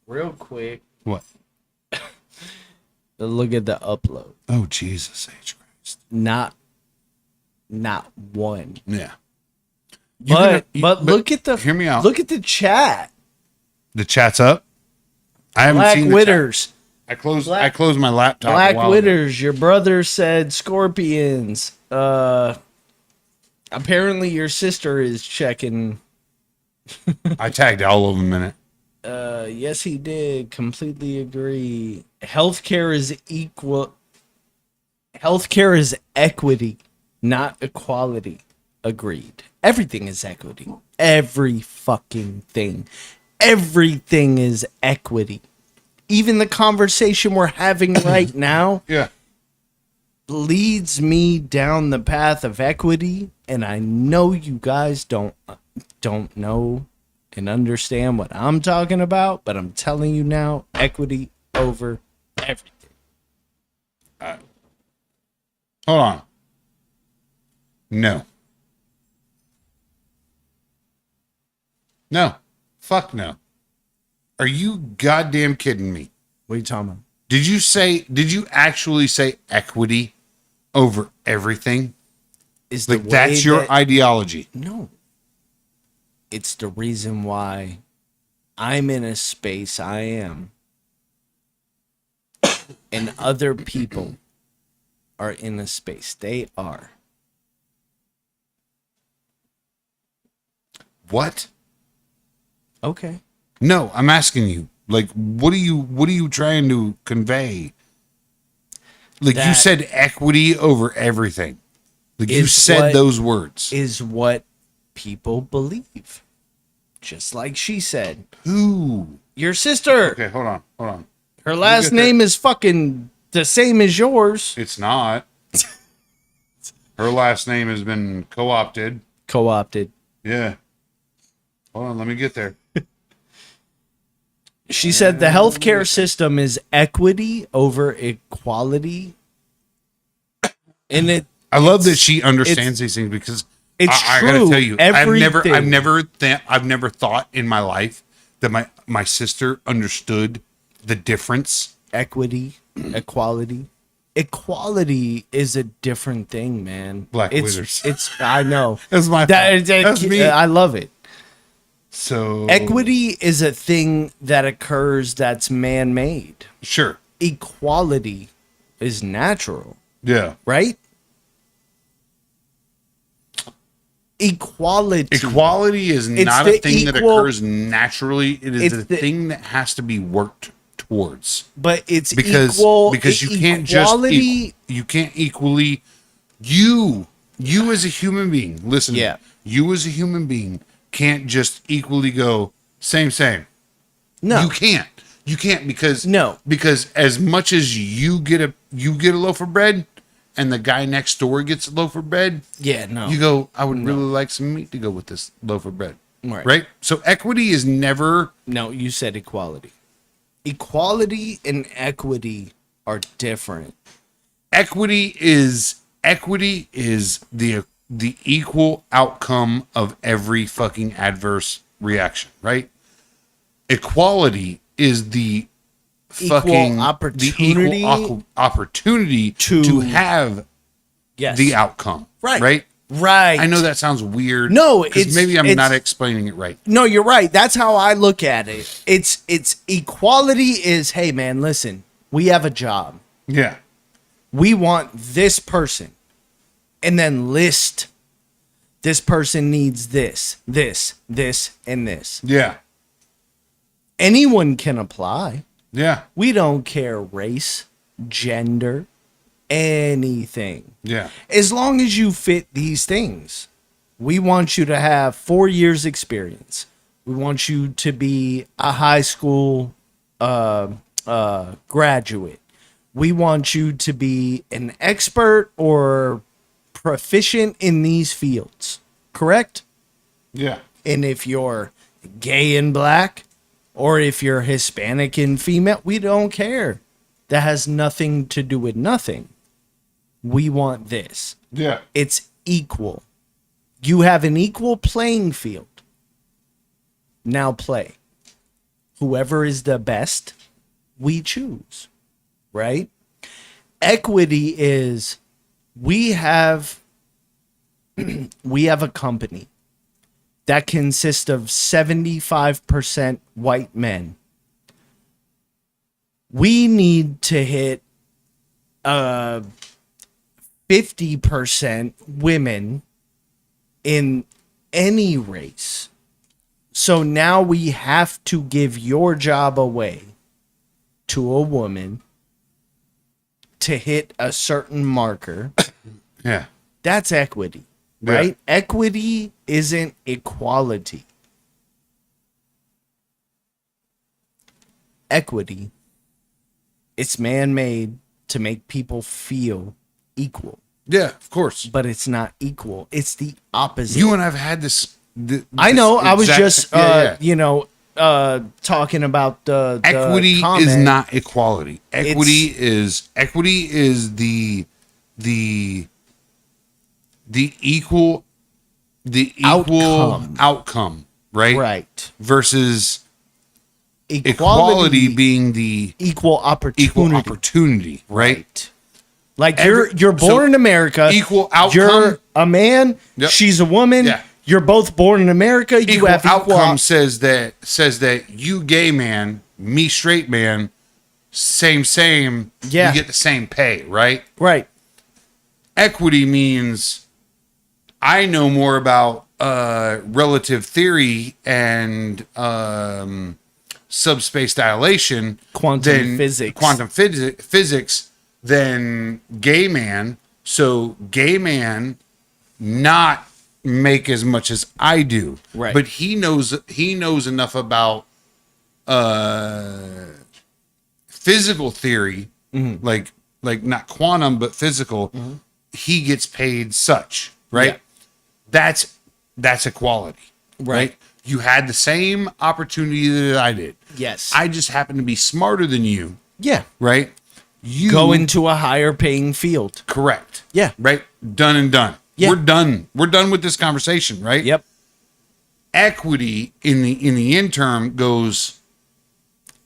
Real quick. What? Look at the upload. Oh, Jesus H. Christ. Not one. Yeah. But look at the hear me out. Look at the chat. The chat's up. I haven't Black seen Witters. I closed my laptop. Black a while Witters, your brother said scorpions. Apparently your sister is checking. I tagged all of them in it. Yes, he did. Completely agree. Healthcare is equal. Healthcare is equity, not equality. Agreed. Everything is equity. Every fucking thing. Everything is equity. Even the conversation we're having right now leads me down the path of equity, and I know you guys don't know and understand what I'm talking about, but I'm telling you now, equity over everything. Hold on. No. No. Fuck no. Are you goddamn kidding me? What are you talking about? Did you actually say equity over everything? Is like that's your ideology? No. It's the reason why I'm in a space I am. And other people are in a space they are. What? Okay. No, I'm asking you. Like, what are you trying to convey? Like you said equity over everything. Like you said those words. Is what people believe. Just like she said. Who? Your sister. Okay, hold on. Her last name is fucking the same as yours. It's not. Her last name has been co-opted. Co-opted. Yeah. Hold on, let me get there. She said the healthcare system is equity over equality. And I love that she understands these things because I gotta tell you, I've never thought in my life that my sister understood the difference. Equity, equality. Equality is a different thing, man. Black Witters. I know. That's my fault. That's me. I love it. So equity is a thing that occurs that's man-made. Sure. Equality is natural. Yeah. Right? Equality is not a thing that occurs naturally. It is a thing that has to be worked towards. But it's Because equal because you can't just equality. you can't equally you as a human being, listen, to me, Yeah. you as a human being can't just equally go same. No, You can't. You can't because No. because as much as you get a loaf of bread and the guy next door gets a loaf of bread, yeah, no. you go, I would really like some meat to go with this loaf of bread. Right. Right? So equity is never No, you said equality. Equality and equity are different. equity is the equal outcome of every fucking adverse reaction, right? Equality is the fucking opportunity opportunity to- to have Yes. the outcome. Right. Right? Right. I know that sounds weird. No, 'cause it's- maybe I'm it's- not explaining it right. No, you're right. That's how I look at it. It's equality is, hey man, listen, we have a job. Yeah. We want this person. And then list this person needs this, and this. Yeah. Anyone can apply. Yeah. We don't care race, gender, anything. Yeah. As long as you fit these things. We want you to have 4 years experience. We want you to be a high school graduate. We want you to be an expert or proficient in these fields. Correct? Yeah. And if you're gay and black, or if you're Hispanic and female, we don't care. That has nothing to do with nothing. We want this. Yeah. It's equal. You have an equal playing field. Now play. Whoever is the best, we choose. Right? Equity is we have a company that consists of 75% white men. We need to hit 50% women in any race. So now we have to give your job away to a woman to hit a certain marker. Yeah. That's equity, right? Equity isn't equality. Equity, it's man-made to make people feel equal, Yeah, of course. but it's not equal. It's the opposite. You and I've had this. I know. I was exact- just, yeah. talking about the Equity is comment. not equality. Equity is the equal outcome, right? Right. Versus equality being the equal opportunity. equal opportunity, right? Like Every- you're born so in America. equal outcome- You're a man. Yep. She's a woman. Yeah. You're both born in America. You Equal have equal outcome says that you gay man, me straight man, same. Yeah. You get the same pay, right? right. Equity means I know more about relative theory and subspace dilation, Quantum physics than gay man. So gay man not make as much as I do, Right. But he knows enough about physical theory, Mm-hmm. like not quantum but physical. He gets paid such, right? Yeah. That's equality, Right. You had the same opportunity that I did. Yes. I just happen to be smarter than you, Yeah. right? You Go into a higher paying field. correct. Yeah. Right? Done and done. Yeah. We're done. We're done with this conversation, right? Yep. Equity in the interim goes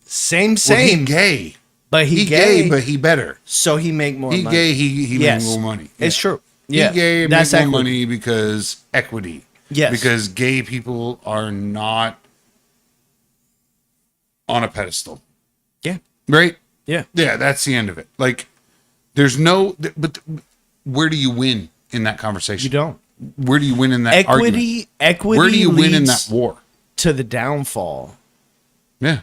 Same. well, he gay. But He he gay, gay, but he better. so he make more He money. gay, he Yes. make more money. It's Yeah. true. Yeah. He gay, That's make more equity. money because equity. Yes. Because gay people are not on a pedestal. Yeah. Right? Yeah. Yeah, that's the end of it. Like, there's no, but where do you win in that conversation? You don't. Where do you win in that argument? Equity Where do you win in that leads war? to the downfall. Yeah,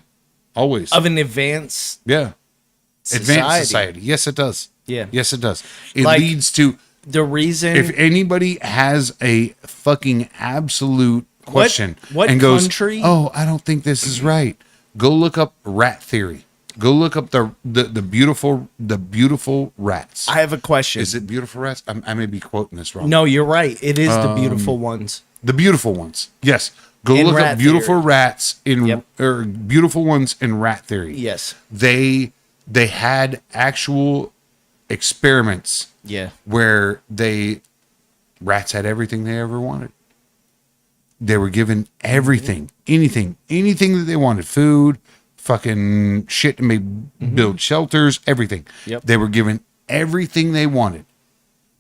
Always. of an advanced Yeah. society. Advanced society. Yes, it does. Yeah. Yes, it does. It Like- leads to, The reason if anybody has a fucking absolute question what and goes, country- "Oh, I don't think this is right," go look up rat theory. Go look up the beautiful rats. I have a question. Is it beautiful rats? I may be quoting this wrong. No, you're right. It is the beautiful ones. The beautiful ones. Yes. Go In look rat up beautiful theory. rats in Yep. or beautiful ones in rat theory. Yes. They had actual experiments Yeah. where rats had everything they ever wanted. They were given everything, anything that they wanted, food, fucking shit to make build shelters, everything. Yep. They were given everything they wanted.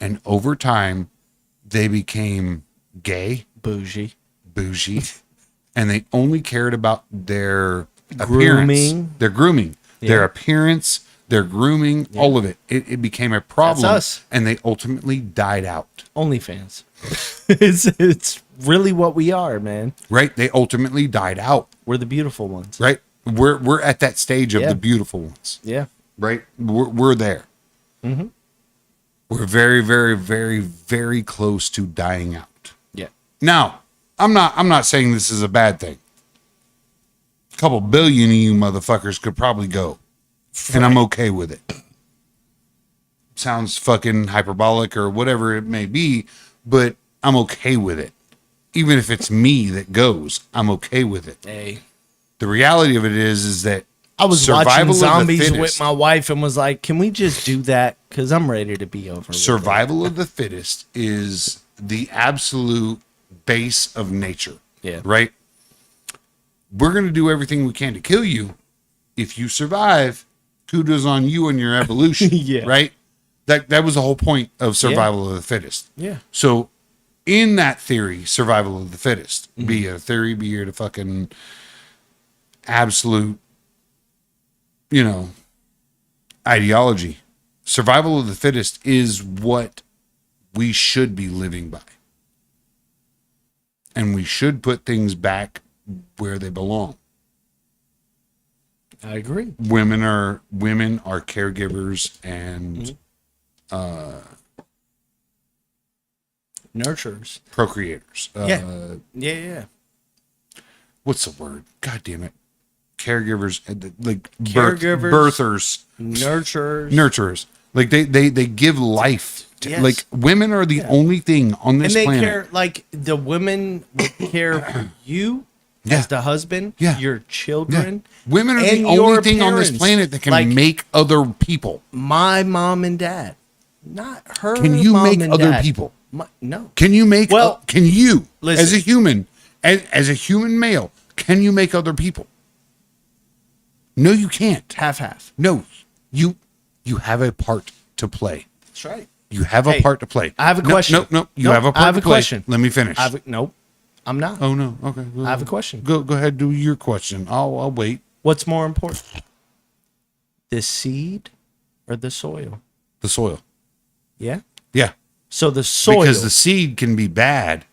And over time, they became gay, Bougie. bougie, and they only cared about their Grooming. appearance, their grooming, their appearance, their grooming, all of it. It became a problem, us. and they ultimately died out. OnlyFans. it's really what we are, man. Right? They ultimately died out. We're the beautiful ones. Right? We're at that stage of Yeah. the beautiful ones. Yeah. Right? We're there. Mhm. We're very, very, very, very close to dying out. Yeah. Now, I'm not saying this is a bad thing. A couple billion of you motherfuckers could probably go. And I'm okay with it. Sounds fucking hyperbolic or whatever it may be, but I'm okay with it. Even if it's me that goes, I'm okay with it. Hey. The reality of it is that I was survival watching of the zombies fittest- with my wife and was like, can we just do that? Because I'm ready to be over with it. survival of the fittest is the absolute base of nature. Yeah. Right? We're going to do everything we can to kill you. If you survive, kudos on you and your evolution. Yeah. Right? That was the whole point of survival of the fittest. Yeah. So in that theory, survival of the fittest, Mm-hmm. be it a theory, be it a fucking absolute, ideology. Survival of the fittest is what we should be living by. And we should put things back where they belong. I agree. Women are caregivers and Nurturers. procreators. Yeah. Yeah. What's the word? God damn it. Caregivers, like Caregivers. birthers, Nurturers. nurturers. Like they give life. To, Yes. Like women are the only thing on this And they planet. care, like the women would care for you Yeah. as the husband, Yeah. your Yeah. children. Women are and the your only thing on this parents. planet that can Like, make other people. my mom and dad, not her. Can you mom make and other dad. people? No. Can you make? Well, can you listen. as a human, as a human male, can you make other people? No, you can't. Half. No, you have a part to play. That's right. You have a Hey, part to play. I have a No, question. No, you Nope, have a I part have to a play. question. Let me finish. Nope. I'm not. Oh no. Okay. Go I have a ahead. question. Go ahead. Do your question. I'll wait. What's more important? The seed or the soil? The soil. Yeah. Yeah. So the soil. Because the seed can be bad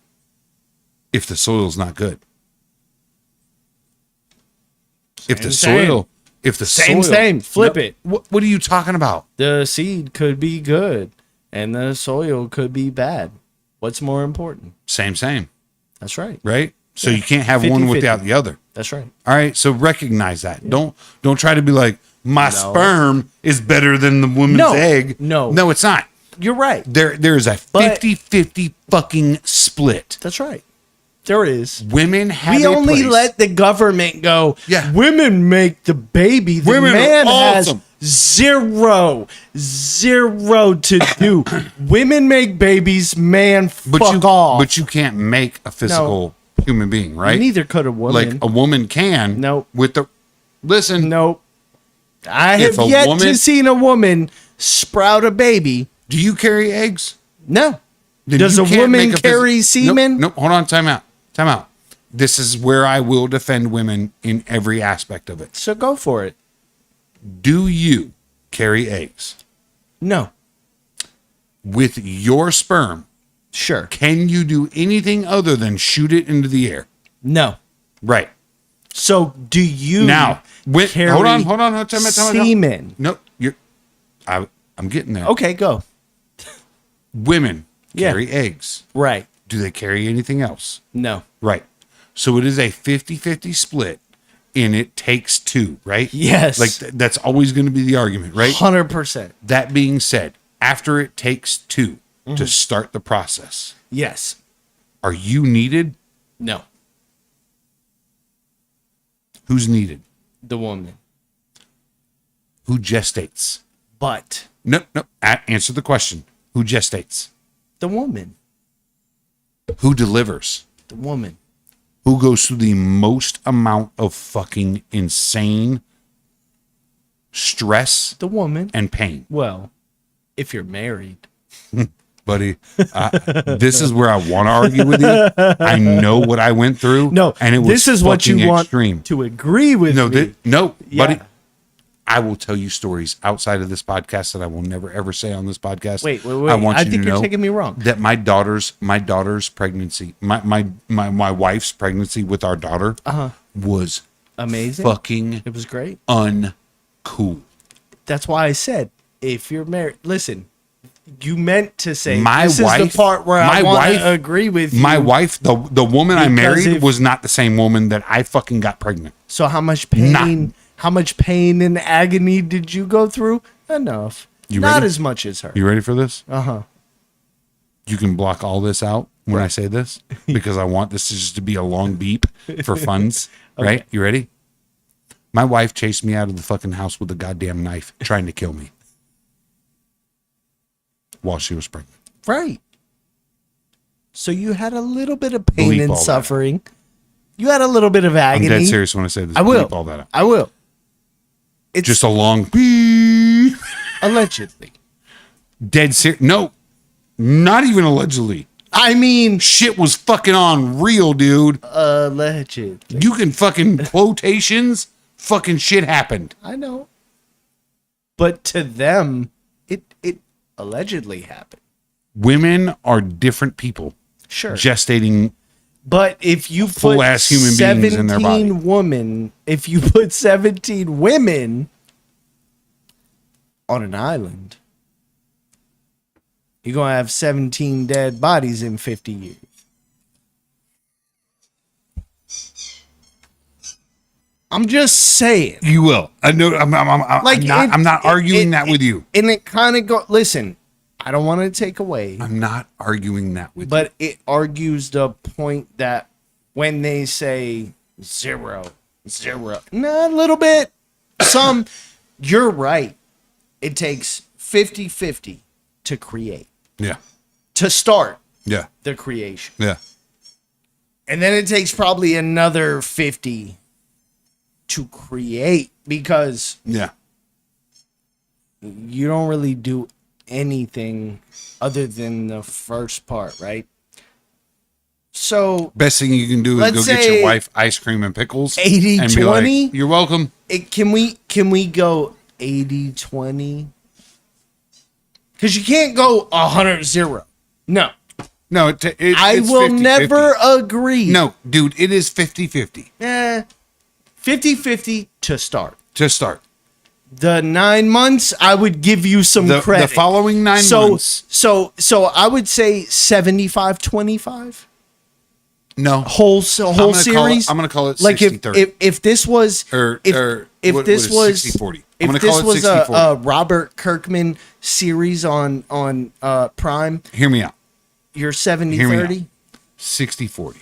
if the soil's not good. If the Same. soil, if the Same, soil, same. Flip No, it. What are you talking about? The seed could be good and the soil could be bad. What's more important? Same, That's right. right? So you can't have one 50-50. without the other. That's right. All right. So recognize that. Don't try to be like my sperm is better than the woman's No. egg. No. it's not. You're right. There's a But- 50-50 fucking split. That's right. There is. Women have We a only place. let the government go. Yeah. Women make the baby. The Women are man awesome. has zero to do. Women make babies. Man, fuck off. But you can't make a physical human being, right? Neither could a woman. Like a woman can. Nope. With the listen. Nope. I If have a yet woman- to see a woman sprout a baby. Do you carry eggs? No. Then Does you a can't woman make carry semen? Nope. Hold on. Time out. This is where I will defend women in every aspect of it. So go for it. Do you carry eggs? No. With your sperm, Sure. can you do anything other than shoot it into the air? No. Right. So do you Now, carry hold on. Time out. semen? No, I'm getting there. Okay, go. Women Yeah. carry eggs. Right. Do they carry anything else? No. Right. So it is a 50-50 split, and it takes two, right? Yes. Like that's always going to be the argument, right? 100%. That being said, after it takes two Mm-hmm. to start the process, Yes. are you needed? No. Who's needed? The woman. Who gestates? But No. Answer the question. Who gestates? the woman. Who delivers? The woman. Who goes through the most amount of fucking insane stress The woman. and pain? Well, if you're married. Buddy, this is where I want to argue with you. I know what I went through. No, and it was this is what you fucking want extreme. to agree with No, me. Yeah. buddy. I will tell you stories outside of this podcast that I will never ever say on this podcast. Wait. I want you think to you're know taking me wrong. that my daughter's pregnancy, my wife's pregnancy with our daughter was Amazing. fucking It was great. uncool. That's why I said, if you're married, listen, you meant to say My this wife, is the part where my I want wife- to agree with you. My wife, the woman I Because married, if- was not the same woman that I fucking got pregnant. So how much pain? Not- How much pain and agony did you go through? Enough. You Not ready? as much as her. You ready for this? Uh-huh. You can block all this out when I say this because I want this to just to be a long beep for funds. Right? You ready? My wife chased me out of the fucking house with a goddamn knife trying to kill me while she was pregnant. Right. So you had a little bit of pain Bleep all and that suffering. You had a little bit of I'm agony. dead serious when I say this. I will. Bleep all that out. I will. It's Just a long beep. allegedly. Dead serious. No, not even allegedly. I mean, Shit was fucking on real, dude. allegedly. You can fucking quotations. Fucking shit happened. I know. But to them, it allegedly happened. Women are different people. Sure. Gestating. But if you put Full-ass human beings in their body. 17 if you put 17 women on an island, you're going to have 17 dead bodies in 50 years. I'm just saying. You will. I know. I'm not arguing that with you. And it kind of go. Listen, I don't want to take away, I'm not arguing that with but it argues the point that when they say zero, nah, a little bit, some, you're right. It takes 50-50 to create, you. Yeah. to start Yeah. the creation. Yeah. And then it takes probably another 50 to create because Yeah. you don't really do anything other than the first part, right? So Best thing you can do is Let's go get say your wife ice cream and pickles. 80, and be 20? like, you're welcome. can we go 80-20? Because you can't go 100-0. No. No, I it's will 50-50. never agree. No, dude, it is 50-50 50-50 to start. to start. The 9 months, I would give you some The credit. following 9 months. So I would say 75-25. No. Whole gonna series. I'm going to call it Like 60-30. if this was if what this is was 60-40? I'm if gonna this call it was 60-40. a Robert Kirkman series on Prime, Hear me out. you're Hear me 70-30. 60-40.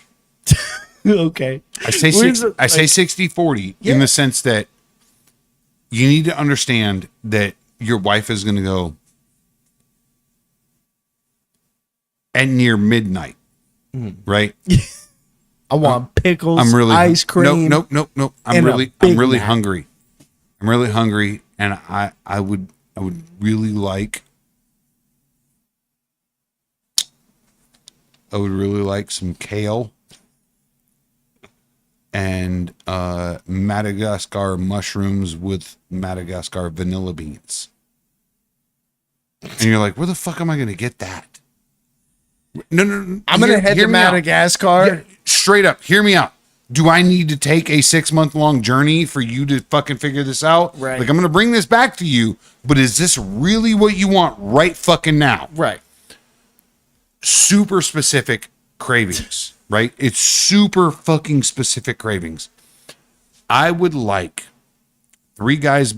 Okay. I say Where's it, 60-40 Yeah. in the sense that you need to understand that your wife is going to go at near midnight, right? I want pickles, I'm really ice cream. Nope. I'm and a really Big Mac. hungry. I'm really hungry, and I would really like. I would really like some kale and Madagascar mushrooms with Madagascar vanilla beans. And you're like, where the fuck am I going to get that? No. I'm gonna head to hear me out. Madagascar. Yeah, straight up, hear me out. Do I need to take a 6-month long journey for you to fucking figure this out? Right. Like, I'm going to bring this back to you, but is this really what you want right fucking now? Right. Super specific cravings, right? It's super fucking specific cravings. I would like three guys.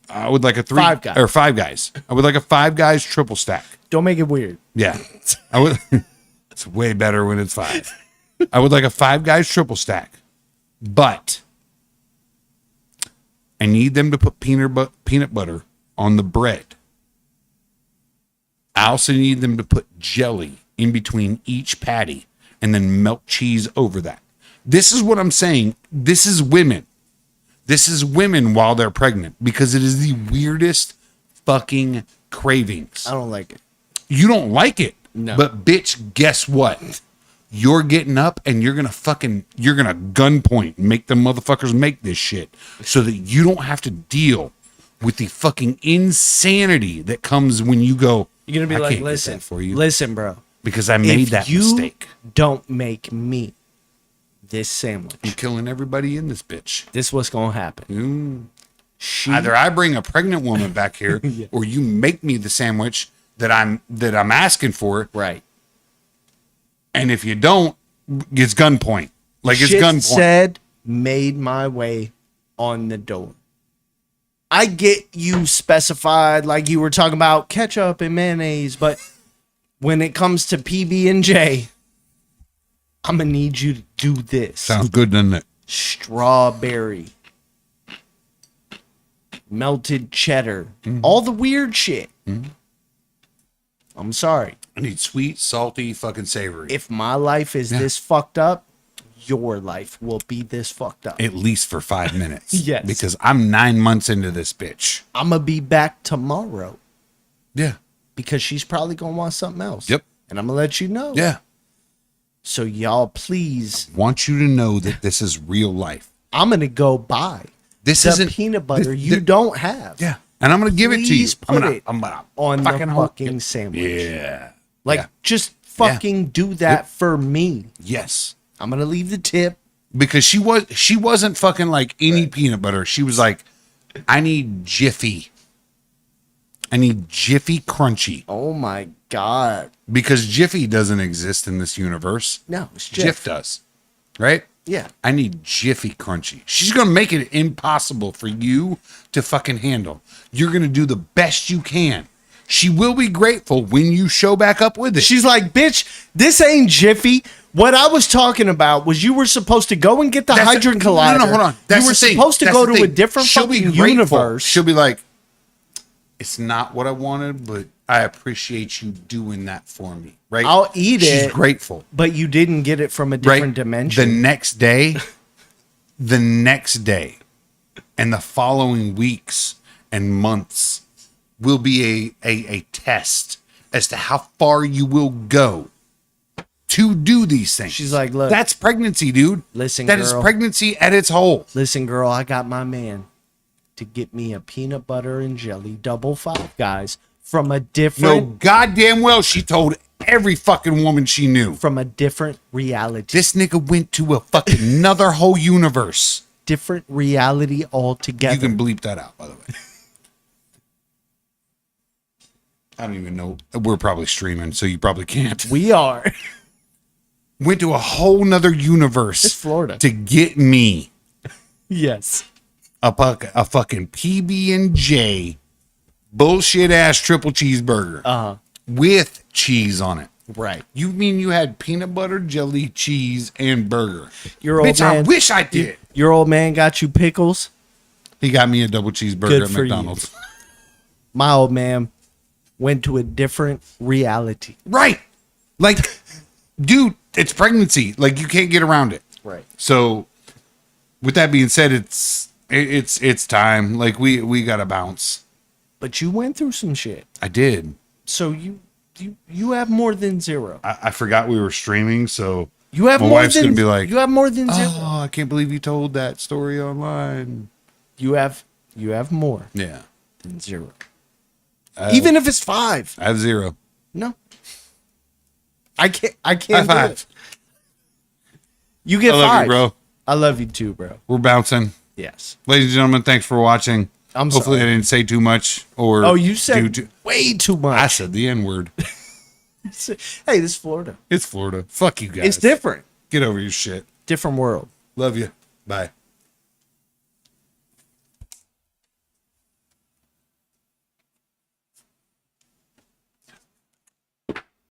I would like a three Five Guys. or Five Guys. I would like a Five Guys triple stack. Don't make it weird. Yeah, I would. It's way better when it's 5. I would like a Five Guys triple stack, but I need them to put peanut butter on the bread. I also need them to put jelly in between each patty and then melt cheese over that. This is what I'm saying. This is women. This is women while they're pregnant because it is the weirdest fucking cravings. I don't like it. You don't like it. No. But bitch, guess what? You're getting up and you're gonna gunpoint and make the motherfuckers make this shit so that you don't have to deal with the fucking insanity that comes when you go. You're gonna be "I like, can't get listen, that for you listen, bro. because I made If that you mistake. don't make me this sandwich, I'm killing everybody in this bitch. this what's gonna happen. Either I bring a pregnant woman back here, Yeah. or you make me the sandwich that I'm asking for. Right. And if you don't, it's gunpoint. Like it's Shit gunpoint. said, made my way on the door. I get you specified like you were talking about ketchup and mayonnaise, but when it comes to PB&J, I'm gonna need you to do this. Sounds good, doesn't it? Strawberry, melted cheddar, all the weird shit. I'm sorry. I need sweet, salty, fucking savory. If my life is this fucked up, your life will be this fucked up. At least for 5 minutes. Yes. Because I'm 9 months into this bitch. I'm gonna be back tomorrow Yeah. because she's probably gonna want something else. Yep. And I'm gonna let you know. Yeah. So y'all, please, Want you to know that this is real life. I'm gonna go buy This the isn't peanut butter this- you don't have. Yeah. And I'm gonna give it to you. Please I'm put gonna, it I'm gonna on fucking the hold- fucking sandwich. Yeah. Like, Yeah. just fucking do that for me. Yes. I'm gonna leave the tip. Because she wasn't fucking like any peanut butter. She was like, I need Jiffy. I need Jiffy Crunchy. Oh my god. Because Jiffy doesn't exist in this universe. No, it's Jif does. Right? Yeah. I need Jiffy Crunchy. She's going to make it impossible for you to fucking handle. You're going to do the best you can. She will be grateful when you show back up with it. She's like, bitch, this ain't Jiffy. What I was talking about was you were supposed to go and get the Hydrogen Collider. No, hold on. That's you were the thing. supposed to That's go the to a thing. different She'll be fucking grateful. universe. She'll be like, it's not what I wanted, but I appreciate you doing that for me. Right? I'll eat She's it. grateful. But you didn't get it from a Right? different dimension. The next day, and the following weeks and months will be a test as to how far you will go to do these things. She's like, look, that's pregnancy, dude. Listen, that is girl. pregnancy at its whole. listen, girl, I got my man to get me a peanut butter and jelly double Five Guys from a No, different goddamn well, she told every fucking woman she knew. from a different reality. This nigga went to a fucking another whole universe. Different reality altogether. You can bleep that out, by the way. I don't even know. We're probably streaming, so you probably can't. We are. Went to a whole nother universe. It's Florida. To get me Yes. a fucking PB&J bullshit ass triple cheeseburger Uh-huh. with cheese on it. Right. You mean you had peanut butter, jelly, cheese, and burger? Your old Bitch, I man- wish I did. Your old man got you pickles. He got me a double cheeseburger Good at for you. McDonald's. My old man went to a different reality. Right. Like, dude, it's pregnancy. Like, you can't get around it. Right. So, with that being said, it's time. Like, we gotta bounce. But you went through some shit. I did. So you have more than zero. I forgot we were streaming, so You have my more wife's than gonna be like, you have more than zero. "Oh, I can't believe you told that story online." You have more Yeah, than zero. Even if it's 5. I have 0. No. I can't High do five. it. You get I love 5. you, bro. I love you too, bro. We're bouncing. Yes. Ladies and gentlemen, thanks for watching. Hopefully sorry. I didn't say too much or Oh, you do said way too much. I said the N-word. Hey, this is Florida. It's Florida. Fuck you guys. It's different. Get over your shit. Different world. Love you. Bye.